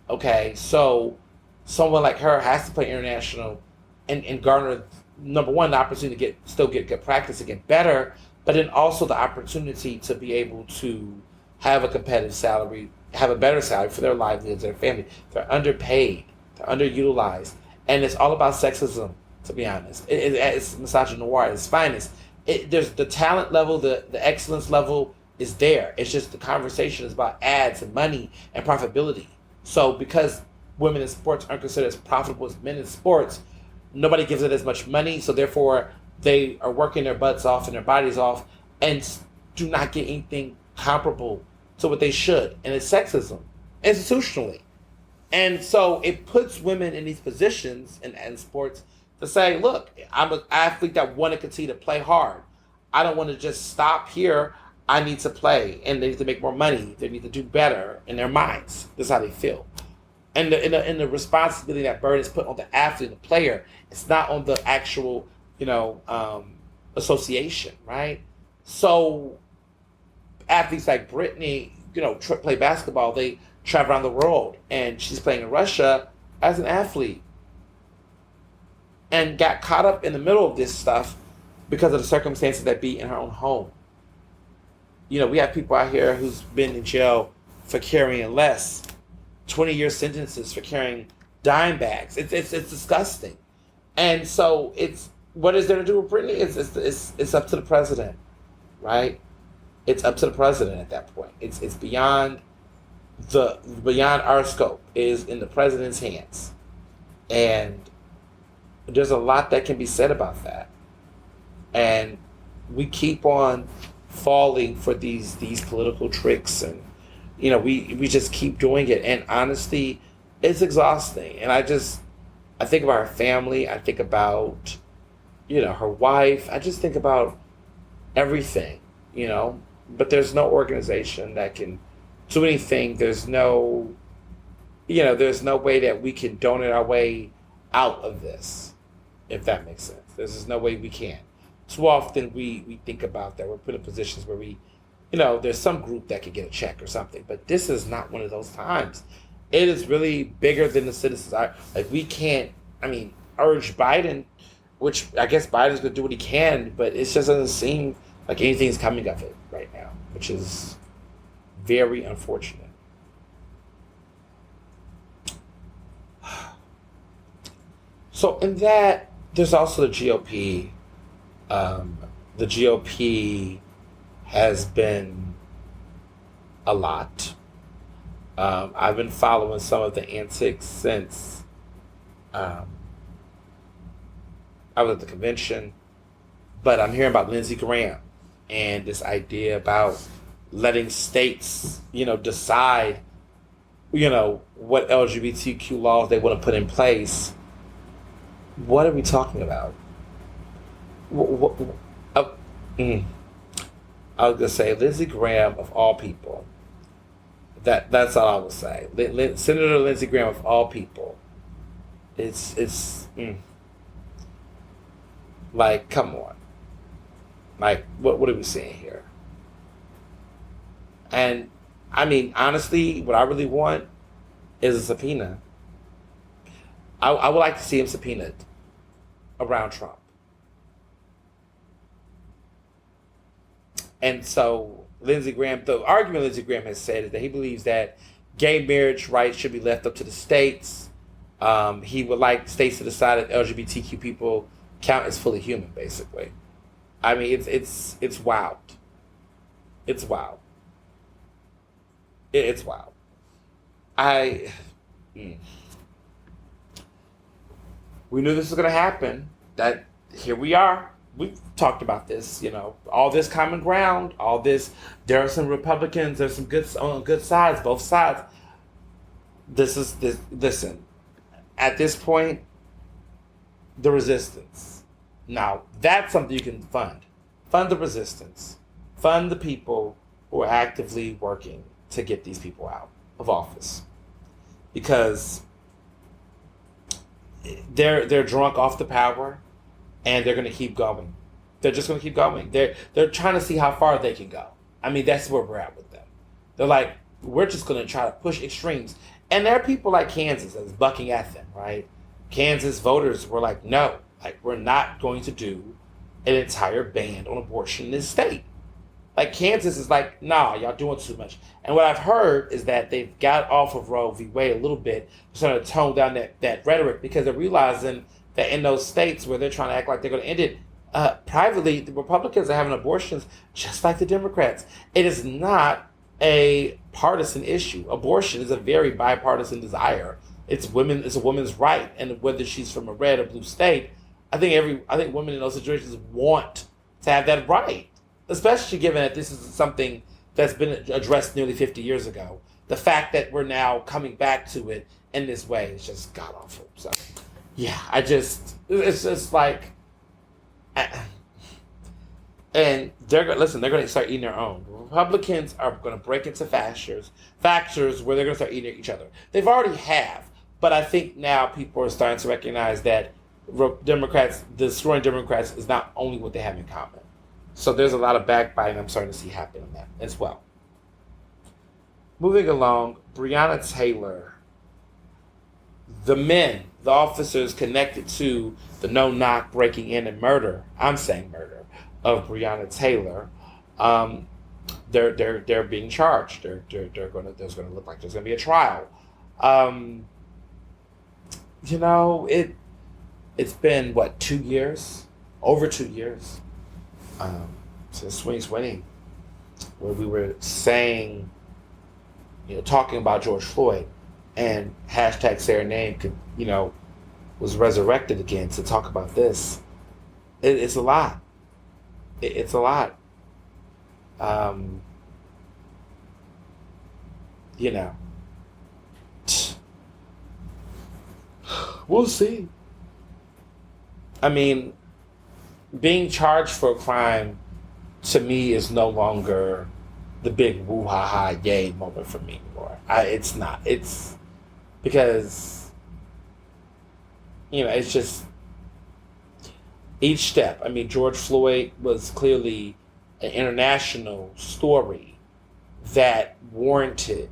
Okay, so someone like her has to play international and garner, number one, the opportunity to get good practice and get better, but then also the opportunity to be able to have a competitive salary, have a better salary for their livelihoods, their family. They're underpaid, they're underutilized, and it's all about sexism. To be honest, it's misogynoir at its finest. There's the talent level, the excellence level is there. It's just the conversation is about ads and money and profitability. So because women in sports aren't considered as profitable as men in sports, nobody gives it as much money. So therefore, they are working their butts off and their bodies off and do not get anything comparable to what they should. And it's sexism, institutionally. And so it puts women in these positions in sports to say, look, I'm an athlete that want to continue to play hard. I don't want to just stop here. I need to play, and they need to make more money. They need to do better in their minds. That's how they feel. And the responsibility that burden is put on the athlete and the player, it's not on the actual, association, right? So athletes like Brittney, play basketball. They travel around the world, and she's playing in Russia as an athlete, and got caught up in the middle of this stuff because of the circumstances that be in her own home. We have people out here who's been in jail for carrying less, 20-year sentences for carrying dime bags. It's disgusting. And so what is there to do with Brittney? It's up to the president, right? It's up to the president at that point. It's beyond our scope. It is in the president's hands. And there's a lot that can be said about that. And we keep on falling for these political tricks, and we just keep doing it, and honestly it's exhausting. And I think about her family, I think about her wife, I just think about everything, but there's no organization that can do anything. There's no way that we can donate our way out of this, if that makes sense. There's just no way we can. Too often we think about that we're put in positions where there's some group that could get a check or something, but this is not one of those times. It is really bigger than the citizens are. Like, we can't, urge Biden, which I guess Biden's going to do what he can, but it just doesn't seem like anything's coming of it right now, which is very unfortunate. So in that, there's also the GOP. The GOP has been a lot. I've been following some of the antics since I was at the convention, but I'm hearing about Lindsey Graham and this idea about letting states, decide, what LGBTQ laws they want to put in place. What are we talking about? I was gonna say Lindsey Graham of all people. That's all I would say. Senator Lindsey Graham of all people. Like, come on. Like, what are we saying here? And honestly, what I really want is a subpoena. I would like to see him subpoenaed around Trump. And so Lindsey Graham, the argument Lindsey Graham has said is that he believes that gay marriage rights should be left up to the states. He would like states to decide that LGBTQ people count as fully human, basically. It's wild. It's wild. It's wild. We knew this was going to happen. That here we are. We've talked about this, all this common ground, all this. There are some Republicans, there's some good on good sides, both sides. Listen, at this point, the resistance. Now, that's something you can fund. Fund the resistance. Fund the people who are actively working to get these people out of office. Because they're drunk off the power. And they're going to keep going. They're just going to keep going. They're trying to see how far they can go. That's where we're at with them. They're like, we're just going to try to push extremes. And there are people like Kansas that's bucking at them, right? Kansas voters were like, no, we're not going to do an entire ban on abortion in this state. Kansas is like, nah, y'all doing too much. And what I've heard is that they've got off of Roe v. Wade a little bit, trying to tone down that rhetoric, because they're realizing that in those states where they're trying to act like they're going to end it, privately, the Republicans are having abortions just like the Democrats. It is not a partisan issue. Abortion is a very bipartisan desire. It's a woman's right, and whether she's from a red or blue state, I think women in those situations want to have that right, especially given that this is something that's been addressed nearly 50 years ago. The fact that we're now coming back to it in this way is just god awful. So, yeah, it's just like, and they're going to start eating their own. Republicans are going to break into factions where they're going to start eating each other. They've already have, but I think now people are starting to recognize that Democrats, destroying Democrats, is not only what they have in common. So there's a lot of backbiting I'm starting to see happen on that as well. Moving along, Breonna Taylor. The officers connected to the no-knock breaking in and murder, I'm saying murder, of Breonna Taylor, they're being charged. There's going to look like there's going to be a trial. It's been what, 2 years, over 2 years, since 2020, where we were saying, talking about George Floyd, and hashtag say her name was resurrected again to talk about this. It's a lot. It's a lot. We'll see. I mean, being charged for a crime to me is no longer the big woo ha ha yay moment for me anymore. It's not. It's because it's just each step. I mean, George Floyd was clearly an international story that warranted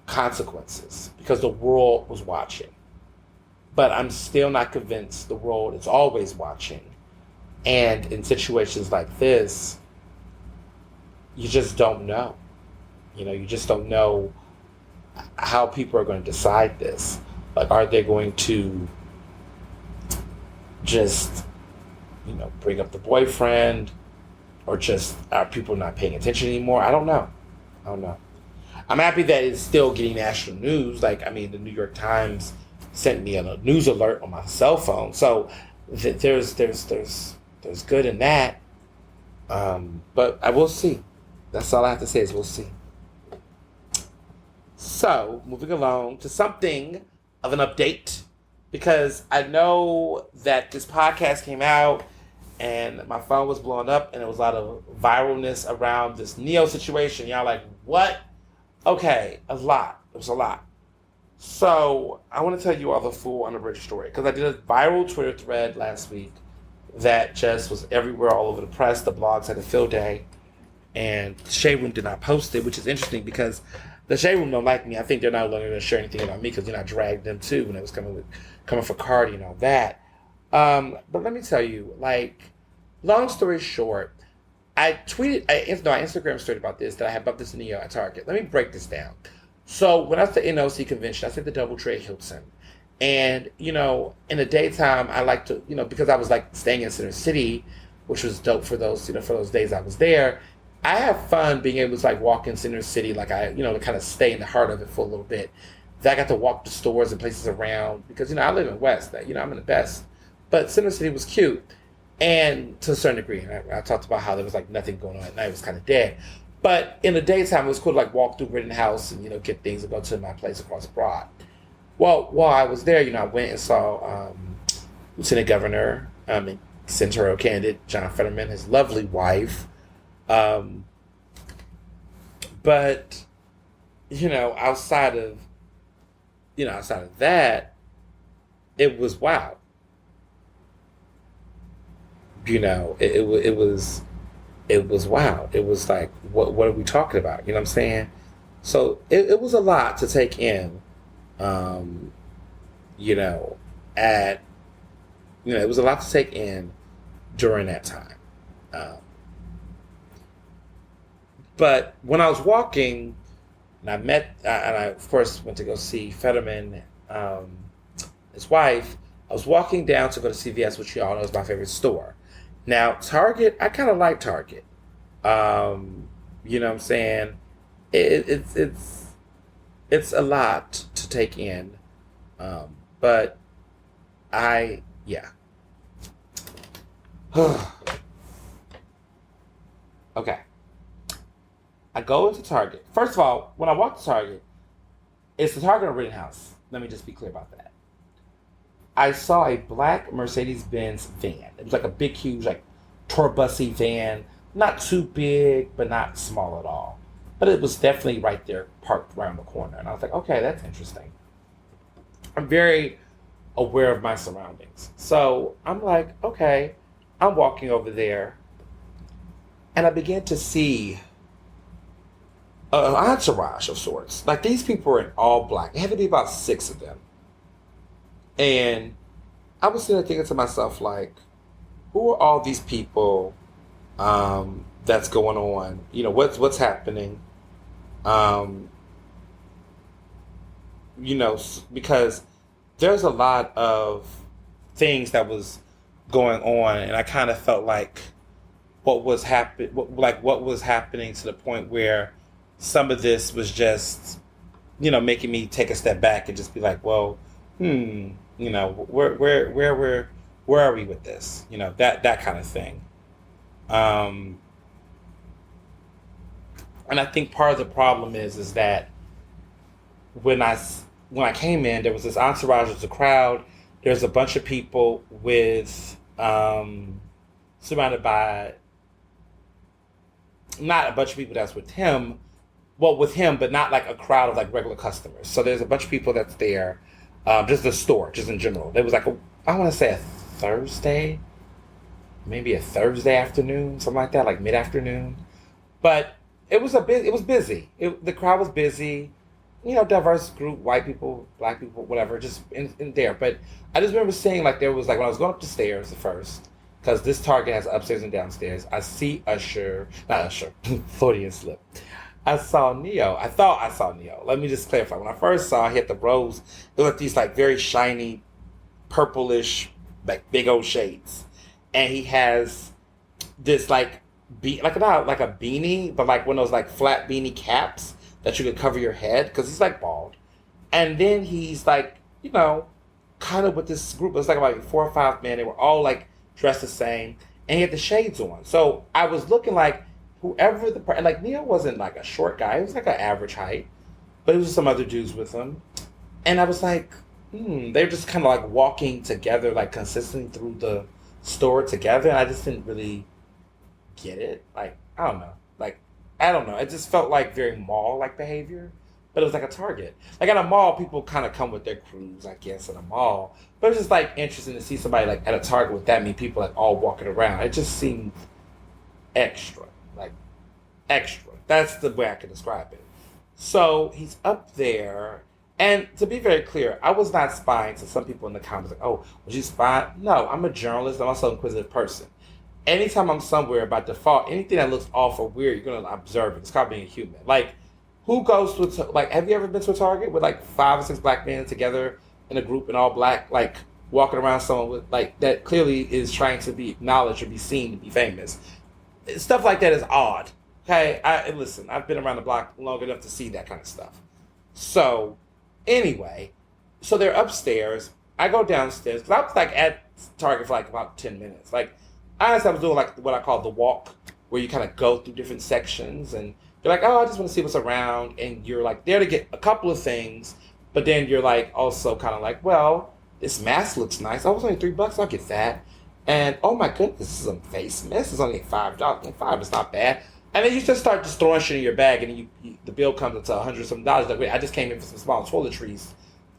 consequences because the world was watching. But I'm still not convinced the world is always watching. And in situations like this, you just don't know. You just don't know how people are going to decide this. Like, are they going to just, bring up the boyfriend, or just are people not paying attention anymore? I don't know. I'm happy that it's still getting national news. Like, I mean, the New York Times sent me a news alert on my cell phone, so there's good in that. But I will see. That's all I have to say is we'll see. So, moving along to something of an update, because I know that this podcast came out and my phone was blowing up and there was a lot of viralness around this Neo situation. Y'all like, what? Okay, a lot. It was a lot. So, I want to tell you all the full unabridged story, because I did a viral Twitter thread last week that just was everywhere, all over the press. The blogs had a field day, and the Shade Room did not post it, which is interesting because the Shade Room don't like me. I think they're not going to share anything about me because I dragged them too when it was coming for Cardi and all that. But let me tell you, long story short, I Instagram story about this, that I had bought this Neo at Target. Let me break this down. So when I was at the NOC convention, I was at the Doubletree Hilton. And, in the daytime, I like to, because I was staying in Center City, which was dope for those days I was there. I have fun being able to walk in Center City, to kind of stay in the heart of it for a little bit. Then I got to walk the stores and places around because, I live in West, I'm in the best. But Center City was cute. And to a certain degree, and I talked about how there was nothing going on at night. It was kind of dead. But in the daytime, it was cool to walk through Rittenhouse and, get things and go to my place across Broad. Well, while I was there, I went and saw Lieutenant Governor and senatorial candidate John Fetterman, his lovely wife. But, outside of that, it was wild. It was wild. It was like, what are we talking about? You know what I'm saying? So it was a lot to take in. It was a lot to take in during that time. But when I was walking, and I of course went to go see Fetterman, his wife, I was walking down to go to CVS, which you all know is my favorite store. Now, Target, I kind of like Target. You know what I'm saying? It's a lot to take in. But yeah. Okay. I go into Target. First of all, when I walk to Target, it's the Target or Rittenhouse. Let me just be clear about that. I saw a black Mercedes-Benz van. It was like a big, huge, like tour busy van. Not too big, but not small at all. But it was definitely right there, parked around the corner. And I was like, okay, that's interesting. I'm very aware of my surroundings. So I'm like, okay, I'm walking over there. And I began to see an entourage of sorts. Like these people were in all black. It had to be about 6 of them. And I was sitting there thinking to myself, like, who are all these people that's going on? You know, what's happening? You know, because there's a lot of things that was going on, and I kind of felt like what was happening to the point where some of this was just, you know, making me take a step back and just be like, well, you know, where are we with this? You know, that kind of thing. And I think part of the problem is that when I came in, there was this entourage, there was a crowd, there's a bunch of people with surrounded by not a bunch of people that's with him, well, with him, but not like a crowd of like regular customers. So there's a bunch of people that's there, just the store, just in general. There was like I want to say a Thursday, maybe a Thursday afternoon, something like that, like mid-afternoon. But it was busy. The crowd was busy. You know, diverse group, white people, black people, whatever, just in there. But I just remember seeing like there was like when I was going up the stairs at first, because this Target has upstairs and downstairs. I see Freudian slip. I saw Neo. I thought I saw Neo. Let me just clarify. When I first saw, he had the rose. It was like these like very shiny, purplish, like big old shades, and he has this like not like a beanie, but like one of those like flat beanie caps that you could cover your head because he's like bald. And then he's like, you know, kind of with this group. It was like about 4 or 5 men. They were all like dressed the same, and he had the shades on. So I was looking like whoever like Neo wasn't like a short guy. He was like an average height, but it was some other dudes with him. And I was like, they were just kind of like walking together, like consistently through the store together. And I just didn't really get it. Like, I don't know. It just felt like very mall-like behavior, but it was like a Target. Like at a mall, people kind of come with their crews, I guess, in a mall. But it was just like interesting to see somebody like at a Target with that many people like all walking around. It just seemed extra, like extra. That's the way I could describe it. So he's up there, and to be very clear, I was not spying. To some people in the comments, like, "Oh, was you spying?" No, I'm a journalist. I'm also an inquisitive person. Anytime I'm somewhere, by default, anything that looks off or weird, you're gonna observe it. It's called being a human. Like, who goes to like? Have you ever been to a Target with like 5 or 6 black men together in a group and all black, like walking around someone with like that clearly is trying to be acknowledged or be seen to be famous? Stuff like that is odd. Okay, listen. I've been around the block long enough to see that kind of stuff. So, anyway, so they're upstairs. I go downstairs because I was like at Target for like about 10 minutes. Like, honestly, I was doing like what I call the walk, where you kind of go through different sections and you're like, oh, I just want to see what's around. And you're like there to get a couple of things, but then you're like also kind of like, well, this mask looks nice. Oh, it's only $3. I'll get that. And oh my goodness, this is a face mask. It's only $5. $5 is not bad. And then you just start just throwing shit in your bag, and the bill comes into $100 some dollars. Like, wait, I just came in for some small toiletries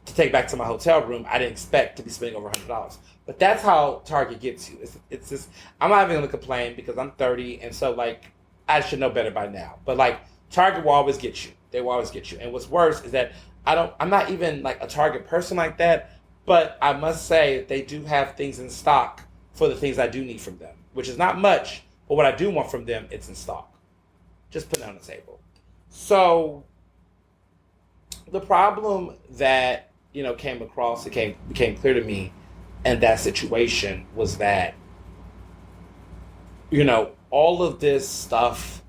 to take back to my hotel room. I didn't expect to be spending over $100. But that's how Target gets you. It's just, I'm not even gonna complain because I'm 30, and so like I should know better by now. But like Target will always get you. They will always get you. And what's worse is that I'm not even like a Target person like that. But I must say that they do have things in stock for the things I do need from them, which is not much. But what I do want from them, it's in stock. Just put it on the table. So the problem that came across, became clear to me in that situation was that all of this stuff,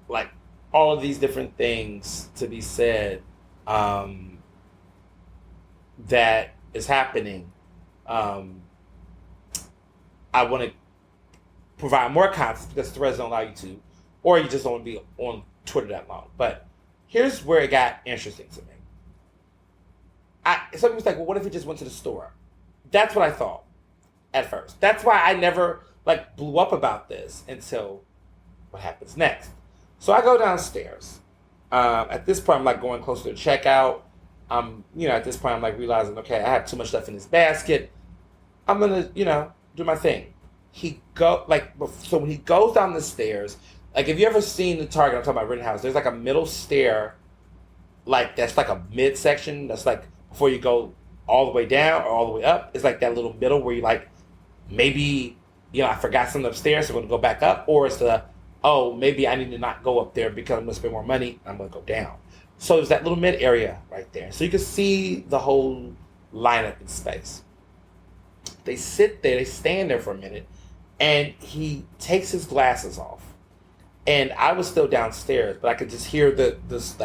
like all of these different things to be said, that is happening. I want to provide more context because threads don't allow you to, or you just don't want to be on Twitter that long. But here's where it got interesting to me. Somebody was like, well, what if he just went to the store? That's what I thought at first. That's why I never blew up about this until what happens next. So I go downstairs. At this point, I'm going closer to checkout. At this point, I'm realizing, okay, I have too much stuff in this basket. I'm gonna, do my thing. So when he goes down the stairs, if you ever seen the Target, I'm talking about Rittenhouse, there's a middle stair, that's a midsection. That's before you go all the way down or all the way up. It's that little middle where you maybe, I forgot something upstairs, so I'm gonna go back up, or it's maybe I need to not go up there because I'm going to spend more money. I'm going to go down. So there's that little mid area right there. So you can see the whole lineup in space. They sit there, they stand there for a minute, and he takes his glasses off. And I was still downstairs, but I could just hear this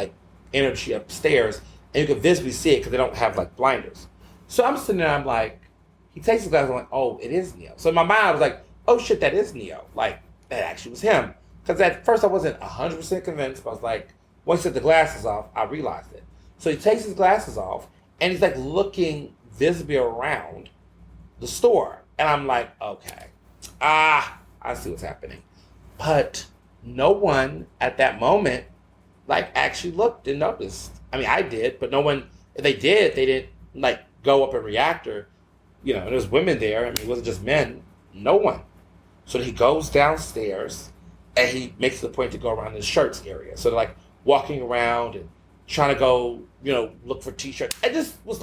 energy upstairs, and you could visibly see it because they don't have blinders. So I'm sitting there, he takes his glasses, I'm oh, it is Neo. So in my mind, I was oh shit, that is Neo. That actually was him. Because at first I wasn't 100% convinced, but I was once he took the glasses off, I realized it. So he takes his glasses off, and he's looking visibly around the store. And I'm okay, I see what's happening. But no one at that moment, actually looked and noticed. I mean, I did, but no one, if they did, they didn't, go up and react or, there's women there. I mean, it wasn't just men. No one. So he goes downstairs, and he makes it a point to go around the shirts area. So they're walking around and trying to go, look for t-shirts. I just was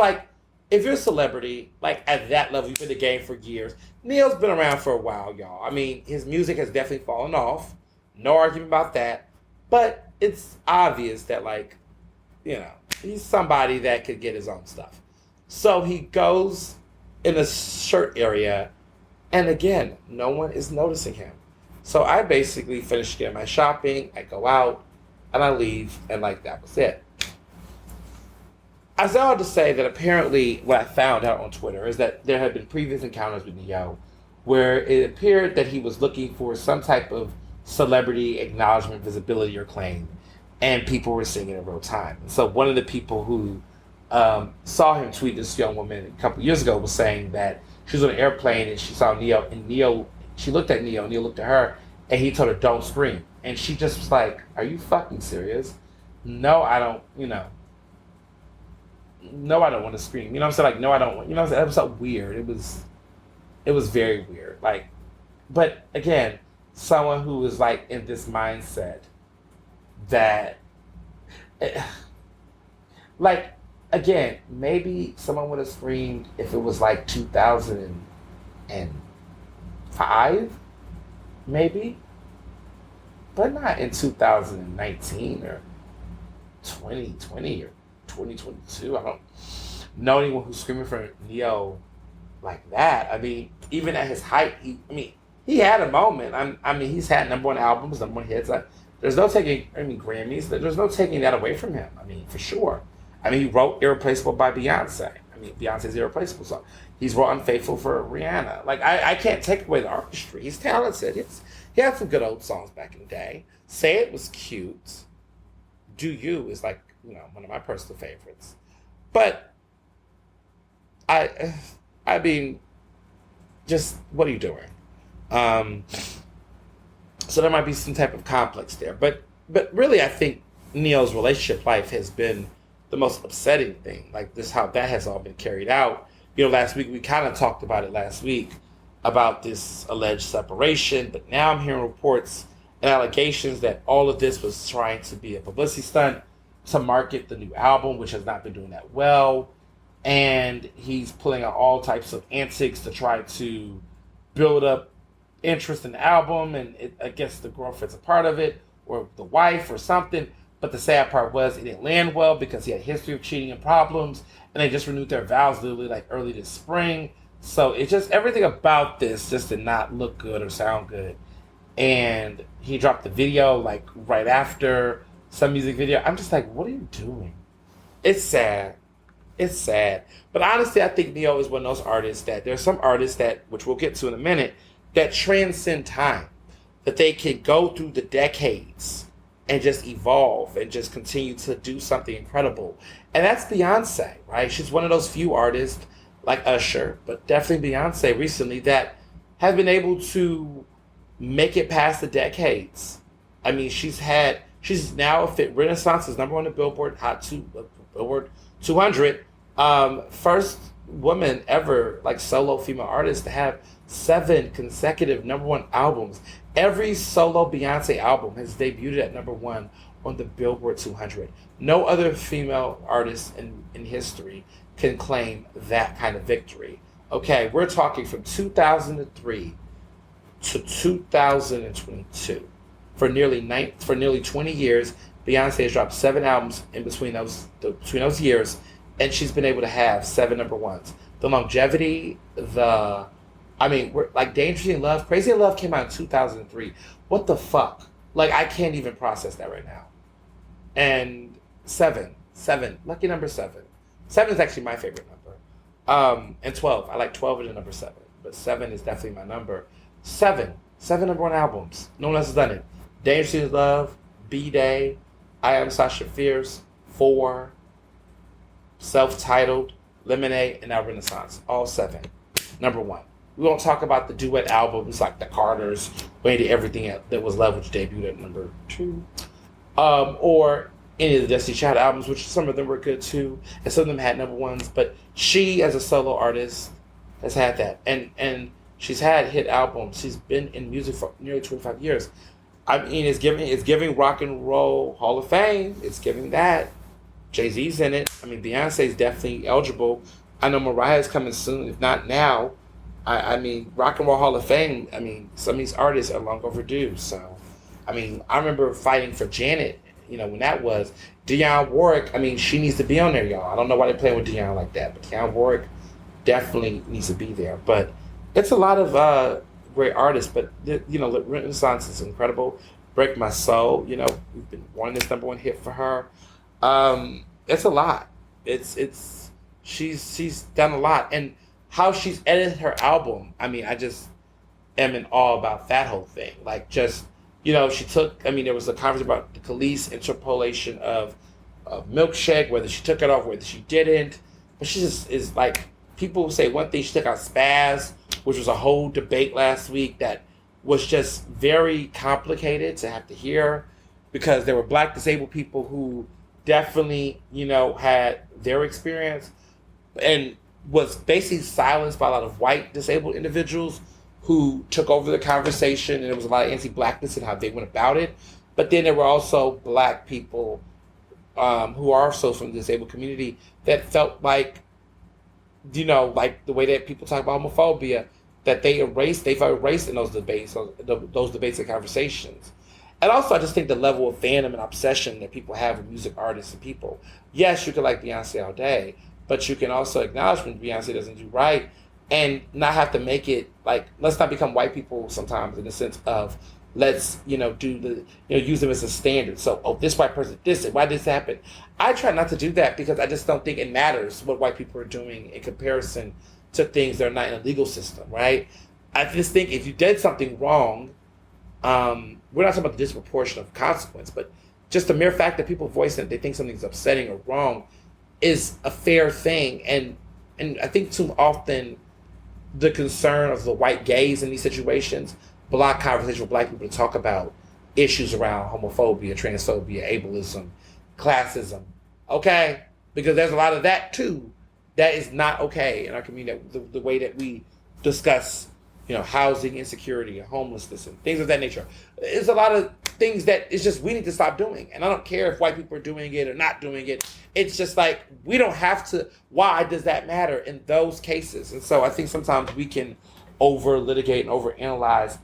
if you're a celebrity, at that level, you've been in the game for years. Neil's been around for a while, y'all. I mean, his music has definitely fallen off. No argument about that. But it's obvious that he's somebody that could get his own stuff. So he goes in the shirt area, and again, no one is noticing him. So I basically finish getting my shopping, I go out, and I leave, and that was it. I was all to say that apparently what I found out on Twitter is that there had been previous encounters with Neo where it appeared that he was looking for some type of celebrity acknowledgement, visibility, or claim, and people were seeing it in real time. And so one of the people who saw him tweet this young woman a couple years ago was saying that she was on an airplane and she saw Neo, and she looked at Neo, and Neo looked at her, and he told her, don't scream. And she just was are you fucking serious? No, I don't, no, I don't want to scream. You know what I'm saying? No, I don't want, you know what I'm saying? It was so weird. It was very weird. But again, someone who was in this mindset that, again, maybe someone would have screamed if it was 2005, maybe, but not in 2019 or 2020 or 2022. I don't know anyone who's screaming for Neo like that. I mean, even at his height, he had a moment. He's had number one albums, number one hits. There's no taking, Grammys. There's no taking that away from him. For sure. He wrote Irreplaceable by Beyoncé. Beyonce's Irreplaceable song. He's wrote Unfaithful for Rihanna. I can't take away the artistry. He's talented. He had some good old songs back in the day. Say It was cute. Do You is one of my personal favorites. But just what are you doing? So there might be some type of complex there. But really, I think Neo's relationship life has been the most upsetting thing. This, how that has all been carried out. Last week, we kind of talked about it last week, about this alleged separation. But now I'm hearing reports and allegations that all of this was trying to be a publicity stunt to market the new album, which has not been doing that well. And he's pulling out all types of antics to try to build up interest in the album. And I guess the girlfriend's a part of it, or the wife or something. But the sad part was it didn't land well because he had a history of cheating and problems. And they just renewed their vows literally early this spring. So it just, everything about this just did not look good or sound good. And he dropped the video right after some music video. I'm just what are you doing? It's sad. It's sad. But honestly, I think Neo is one of those artists that there's some artists that, which we'll get to in a minute, that transcend time. That they can go through the decades and just evolve and just continue to do something incredible. And that's Beyonce, right? She's one of those few artists like Usher, but definitely Beyonce recently that have been able to make it past the decades. I mean, she's now fit Renaissance is number one in Billboard 200. First woman ever, like solo female artist, to have 7 consecutive number one albums. Every solo Beyonce album has debuted at number one on the Billboard 200. No other female artist in history can claim that kind of victory. Okay, we're talking from 2003 to 2022. For nearly 20 years, Beyonce has dropped 7 albums in between those years, and she's been able to have 7 number ones. The longevity, we're like Dangerously in Love. Crazy in Love came out in 2003. What the fuck? Like, I can't even process that right now. And 7, lucky number 7. 7 is actually my favorite number. And 12, I like 12 as the number 7, but 7 is definitely my number. 7 number one albums. No one else has done it. Dangerously in Love, B-Day, I Am Sasha Fierce, 4, Self-Titled, Lemonade, and now Renaissance. All 7. Number one. We won't talk about the duet albums like the Carters, Lady Everything that was Love, which debuted at number 2. Or any of the Destiny Child albums, which some of them were good too, and some of them had number ones. But she, as a solo artist, has had that. And she's had hit albums. She's been in music for nearly 25 years. I mean, it's giving Rock and Roll Hall of Fame. It's giving that. Jay-Z's in it. I mean, Beyonce's definitely eligible. I know Mariah's coming soon, if not now. I mean, Rock and Roll Hall of Fame, I mean, some of these artists are long overdue. So, I mean, I remember fighting for Janet, when that was. Dionne Warwick, I mean, she needs to be on there, y'all. I don't know why they're playing with Dionne like that, but Dionne Warwick definitely needs to be there. But it's a lot of great artists, but, Renaissance is incredible. Break My Soul, we've been wanting this number one hit for her. It's a lot. She's done a lot. And how she's edited her album, I mean, I just am in awe about that whole thing. Like, just, she took, there was a conversation about the Khalees interpolation of Milkshake, whether she took it off, whether she didn't. But she just is like, people say one thing, she took out Spaz, which was a whole debate last week that was just very complicated to have to hear, because there were Black disabled people who definitely, had their experience and was basically silenced by a lot of white disabled individuals who took over the conversation, and there was a lot of anti-Blackness in how they went about it. But then there were also Black people who are also from the disabled community that felt like, like the way that people talk about homophobia, that they felt erased in those debates, those debates and conversations. And also, I just think the level of fandom and obsession that people have with music artists and people. Yes, you can like Beyonce all day, but you can also acknowledge when Beyonce doesn't do right, and not have to make it like, let's not become white people sometimes in the sense of, let's, use them as a standard. So, this white person did this, why did this happen? I try not to do that because I just don't think it matters what white people are doing in comparison to things that are not in a legal system, right? I just think if you did something wrong, we're not talking about the disproportionate consequence, but just the mere fact that people voice that they think something's upsetting or wrong is a fair thing. And I think too often the concern of the white gaze in these situations block conversation with Black people to talk about issues around homophobia, transphobia, ableism, classism, okay? Because there's a lot of that too that is not okay in our community, the way that we discuss housing insecurity and homelessness and things of that nature. There's a lot of things that it's just we need to stop doing. And I don't care if white people are doing it or not doing it. It's just like, we don't have to. Why does that matter in those cases? And so I think sometimes we can over-litigate and over-analyze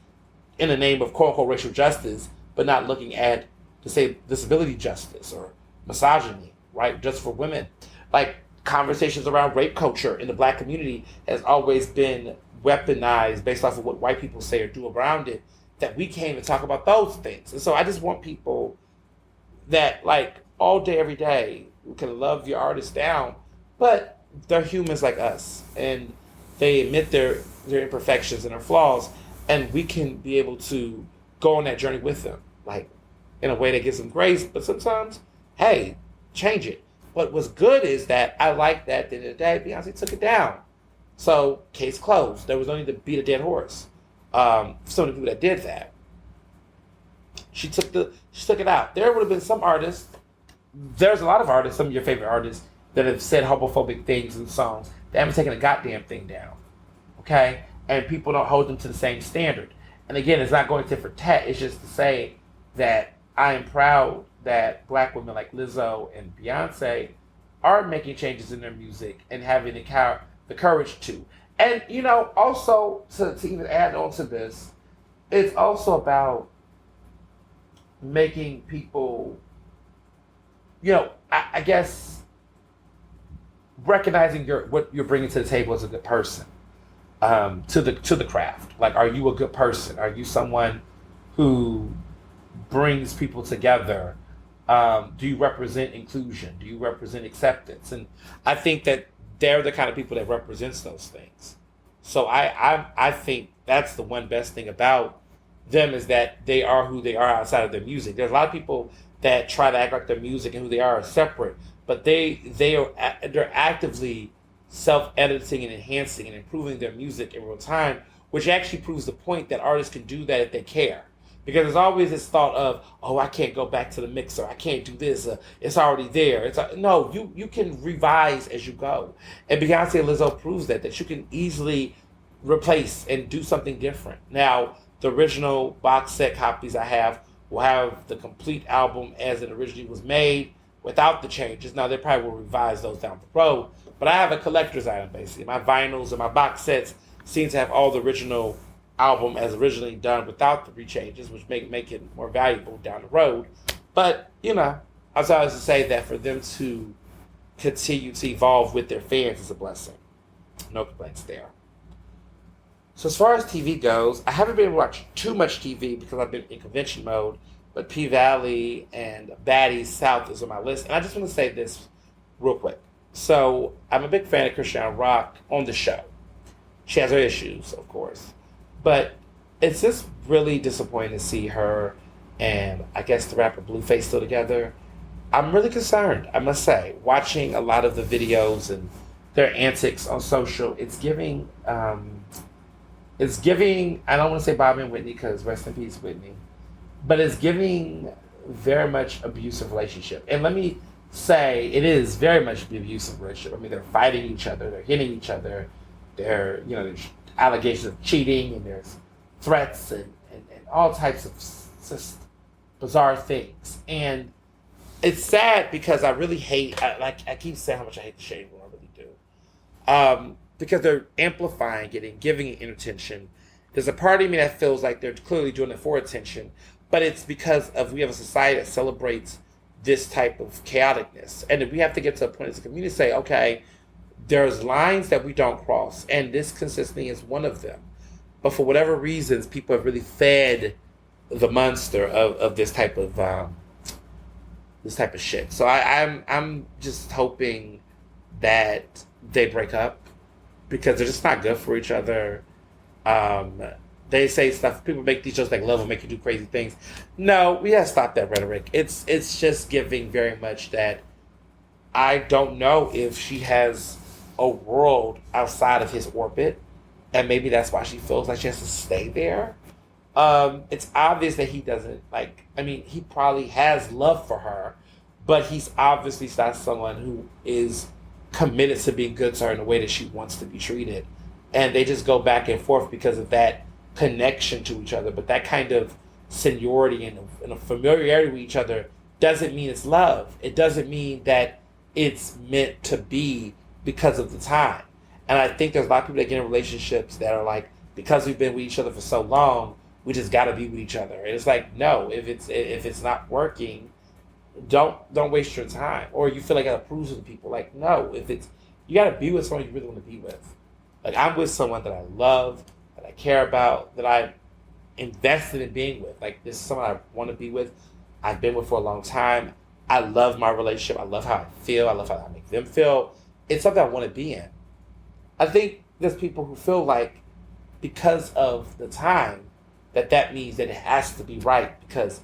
in the name of quote-unquote racial justice, but not looking at, to say, disability justice or misogyny, right? Just for women. Like, conversations around rape culture in the Black community has always been weaponized based off of what white people say or do around it, that we can't even talk about those things. And so I just want people that, like, all day, every day, can love your artists down, but they're humans like us, and they admit their imperfections and their flaws, and we can be able to go on that journey with them. Like, in a way that gives them grace. But sometimes, hey, change it. What was good is that I like that at the end of the day, Beyonce took it down. So, case closed. There was no need to beat a dead horse. Some of the people that did that. She took it out. There would have been some artists, there's a lot of artists, some of your favorite artists, that have said homophobic things in songs. They haven't taken a goddamn thing down. Okay? And people don't hold them to the same standard. And again, it's not going tit for tat. It's just to say that I am proud that black women like Lizzo and Beyonce are making changes in their music and having the courage to. And, also to even add on to this, it's also about making people, I guess, recognizing what you're bringing to the table as a good person, to the craft. Like, are you a good person? Are you someone who brings people together? Do you represent inclusion? Do you represent acceptance? And I think that they're the kind of people that represents those things. So I think that's the one best thing about them, is that they are who they are outside of their music. There's a lot of people that try to act like their music and who they are separate, but they're actively self-editing and enhancing and improving their music in real time, which actually proves the point that artists can do that if they care. Because there's always this thought of, oh, I can't go back to the mixer. I can't do this. It's already there. No, you can revise as you go. And Beyonce and Lizzo proves that you can easily replace and do something different. Now, the original box set copies I have will have the complete album as it originally was made without the changes. Now, they probably will revise those down the road. But I have a collector's item, basically. My vinyls and my box sets seem to have all the original album as originally done without the rechanges, which make it more valuable down the road. But, I was always to say that for them to continue to evolve with their fans is a blessing. No complaints there. So as far as TV goes, I haven't been watching too much TV because I've been in convention mode, but P-Valley and Baddies South is on my list. And I just want to say this real quick. So I'm a big fan of Christian Rock on the show. She has her issues, of course. But it's just really disappointing to see her and I guess the rapper Blueface still together. I'm really concerned, I must say. Watching a lot of the videos and their antics on social, it's giving, I don't want to say Bob and Whitney because rest in peace, Whitney. But it's giving very much abusive relationship. And let me say, it is very much an abusive relationship. I mean, they're fighting each other, they're hitting each other, there's allegations of cheating, and there's threats and all types of just bizarre things. And it's sad because I really hate, I keep saying how much I hate the Shade Room, I really do. Because they're amplifying it and giving it attention. There's a part of me that feels like they're clearly doing it for attention, but it's because we have a society that celebrates this type of chaoticness. And we have to get to a point as a community to say, okay, there's lines that we don't cross, and this consistently is one of them. But for whatever reasons, people have really fed the monster of this type of shit. So I'm just hoping that they break up because they're just not good for each other. They say stuff. People make these jokes like love will make you do crazy things. No, we gotta stop that rhetoric. It's just giving very much that I don't know if she has a world outside of his orbit, and maybe that's why she feels like she has to stay there. It's obvious that he doesn't he probably has love for her, but he's obviously not someone who is committed to being good to her in the way that she wants to be treated. And they just go back and forth because of that connection to each other. But that kind of seniority and a familiarity with each other doesn't mean it's love. It doesn't mean that it's meant to be because of the time. And I think there's a lot of people that get in relationships that are like, because we've been with each other for so long, we just got to be with each other. And it's like, no, if it's not working, don't waste your time. Or you feel like it proves to the people. Like, no, you got to be with someone you really want to be with. Like, I'm with someone that I love, that I care about, that I'm invested in being with. Like, this is someone I want to be with. I've been with for a long time. I love my relationship. I love how I feel. I love how I make them feel. It's something I want to be in. I think there's people who feel like because of the time that means that it has to be right because,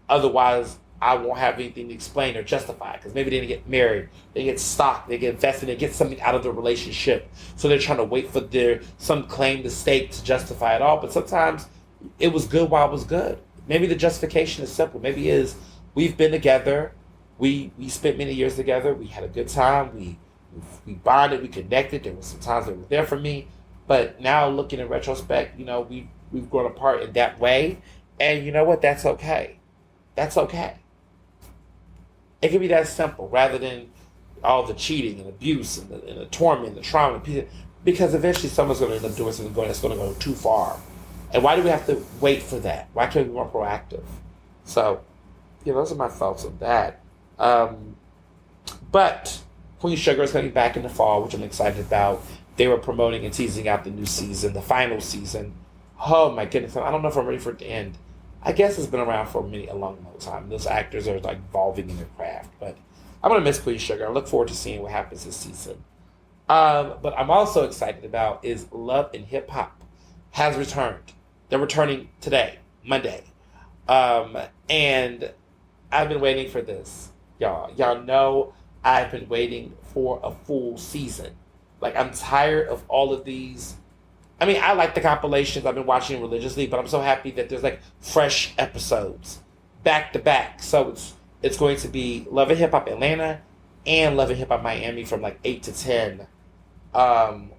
otherwise I won't have anything to explain or justify, because maybe they didn't get married, they get stock, they get invested, they get something out of the relationship. So they're trying to wait for some claim to stake to justify it all. But sometimes it was good while it was good. Maybe the justification is simple. Maybe it is, we've been together, we spent many years together, we had a good time, we bonded, we connected. There were some times that were there for me, but now looking in retrospect, we've grown apart in that way, and you know what? That's okay. That's okay. It can be that simple, rather than all the cheating and abuse and the torment, the trauma, because eventually someone's going to end up doing something that's going to go too far. And why do we have to wait for that? Why can't we be more proactive? So, those are my thoughts on that. But Queen Sugar is coming back in the fall, which I'm excited about. They were promoting and teasing out the new season, the final season. Oh my goodness, I don't know if I'm ready for it to end. I guess it's been around for a long time. Those actors are like evolving in their craft. But I'm going to miss Queen Sugar. I look forward to seeing what happens this season. But I'm also excited about is Love and Hip Hop has returned. They're returning today, Monday. And I've been waiting for this, y'all. Y'all know I've been waiting for a full season. Like, I'm tired of all of these. I mean, I like the compilations. I've been watching religiously, but I'm so happy that there's like fresh episodes back to back. So it's going to be Love and Hip Hop Atlanta and Love and Hip Hop Miami from like 8 to 10 on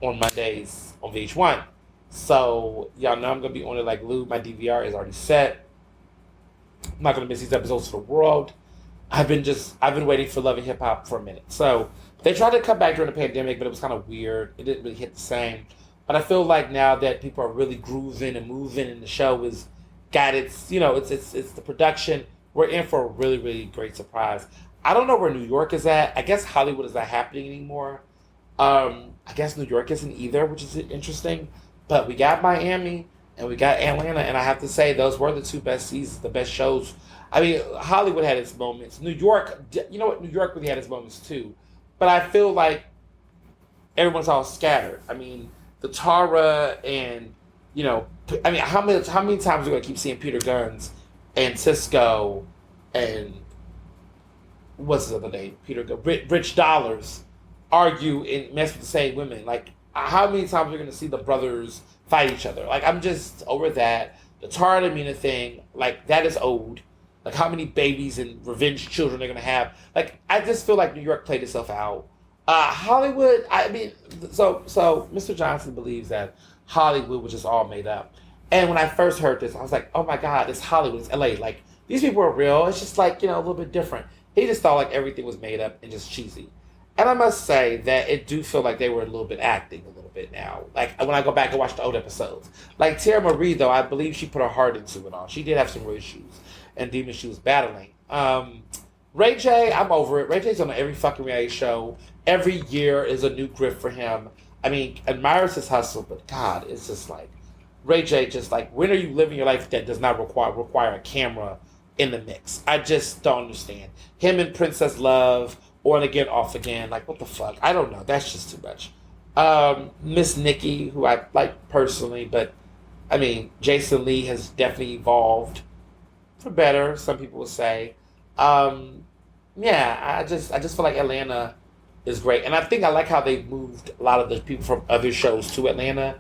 Mondays on VH1. So y'all know I'm going to be on it like Lou. My DVR is already set. I'm not going to miss these episodes for the world. I've been waiting for Love and Hip Hop for a minute. So they tried to come back during the pandemic, but it was kind of weird. It didn't really hit the same. But I feel like now that people are really grooving and moving, and the show has got it's the production, we're in for a really, really great surprise. I don't know where New York is at. I guess Hollywood is not happening anymore. I guess New York isn't either, which is interesting. But we got Miami and we got Atlanta, and I have to say those were the two best seasons, the best shows. I mean, Hollywood had its moments. New York, New York really had its moments too. But I feel like everyone's all scattered. I mean, the Tara and, how many times are we going to keep seeing Peter Guns and Cisco and what's his other name? Rich Dollars argue and mess with the same women. Like, how many times are we going to see the brothers fight each other? Like, I'm just over that. The Tara and Amina thing, like, that is old. Like, how many babies and revenge children they're going to have. Like, I just feel like New York played itself out. Hollywood, I mean, so Mr. Johnson believes that Hollywood was just all made up. And when I first heard this, I was like, oh my God, it's Hollywood, it's LA. Like, these people are real. It's just like, a little bit different. He just thought like everything was made up and just cheesy. And I must say that it do feel like they were a little bit acting a little bit now. Like, when I go back and watch the old episodes. Like, Tara Marie, though, I believe she put her heart into it all. She did have some real issues and demons she was battling. Ray J, I'm over it. Ray J's on every fucking reality show. Every year is a new grip for him. I mean, admires his hustle, but God, it's just like, Ray J, just like, when are you living your life that does not require a camera in the mix? I just don't understand. Him and Princess Love, on again, off again. Like, what the fuck? I don't know. That's just too much. Miss Nikki, who I like personally, but I mean, Jason Lee has definitely evolved for better, some people would say. I just feel like Atlanta is great. And I think I like how they moved a lot of the people from other shows to Atlanta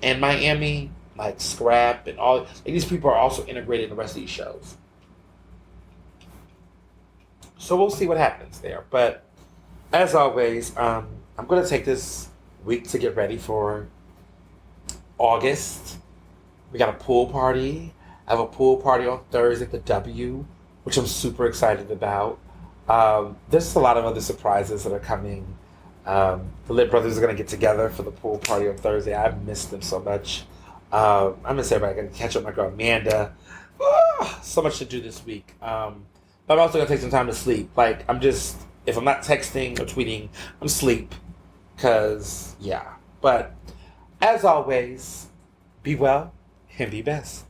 and Miami, like Scrap and all. Like, these people are also integrated in the rest of these shows. So we'll see what happens there. But as always, I'm going to take this week to get ready for August. We got a pool party. I have a pool party on Thursday at the W, which I'm super excited about. There's a lot of other surprises that are coming. The Lit Brothers are going to get together for the pool party on Thursday. I've missed them so much. I miss everybody. I'm going to catch up with my girl Amanda. So much to do this week. But I'm also going to take some time to sleep. Like, if I'm not texting or tweeting, I'm asleep. Because, yeah. But, as always, be well and be best.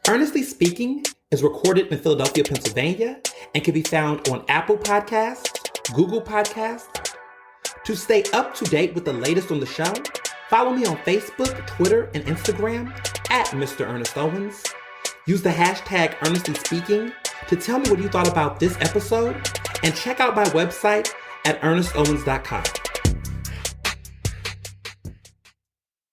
Ernestly Speaking is recorded in Philadelphia, Pennsylvania, and can be found on Apple Podcasts, Google Podcasts. To stay up to date with the latest on the show, follow me on Facebook, Twitter, and Instagram at Mr. Ernest Owens. Use the hashtag Ernestly Speaking to tell me what you thought about this episode, and check out my website at ernestowens.com.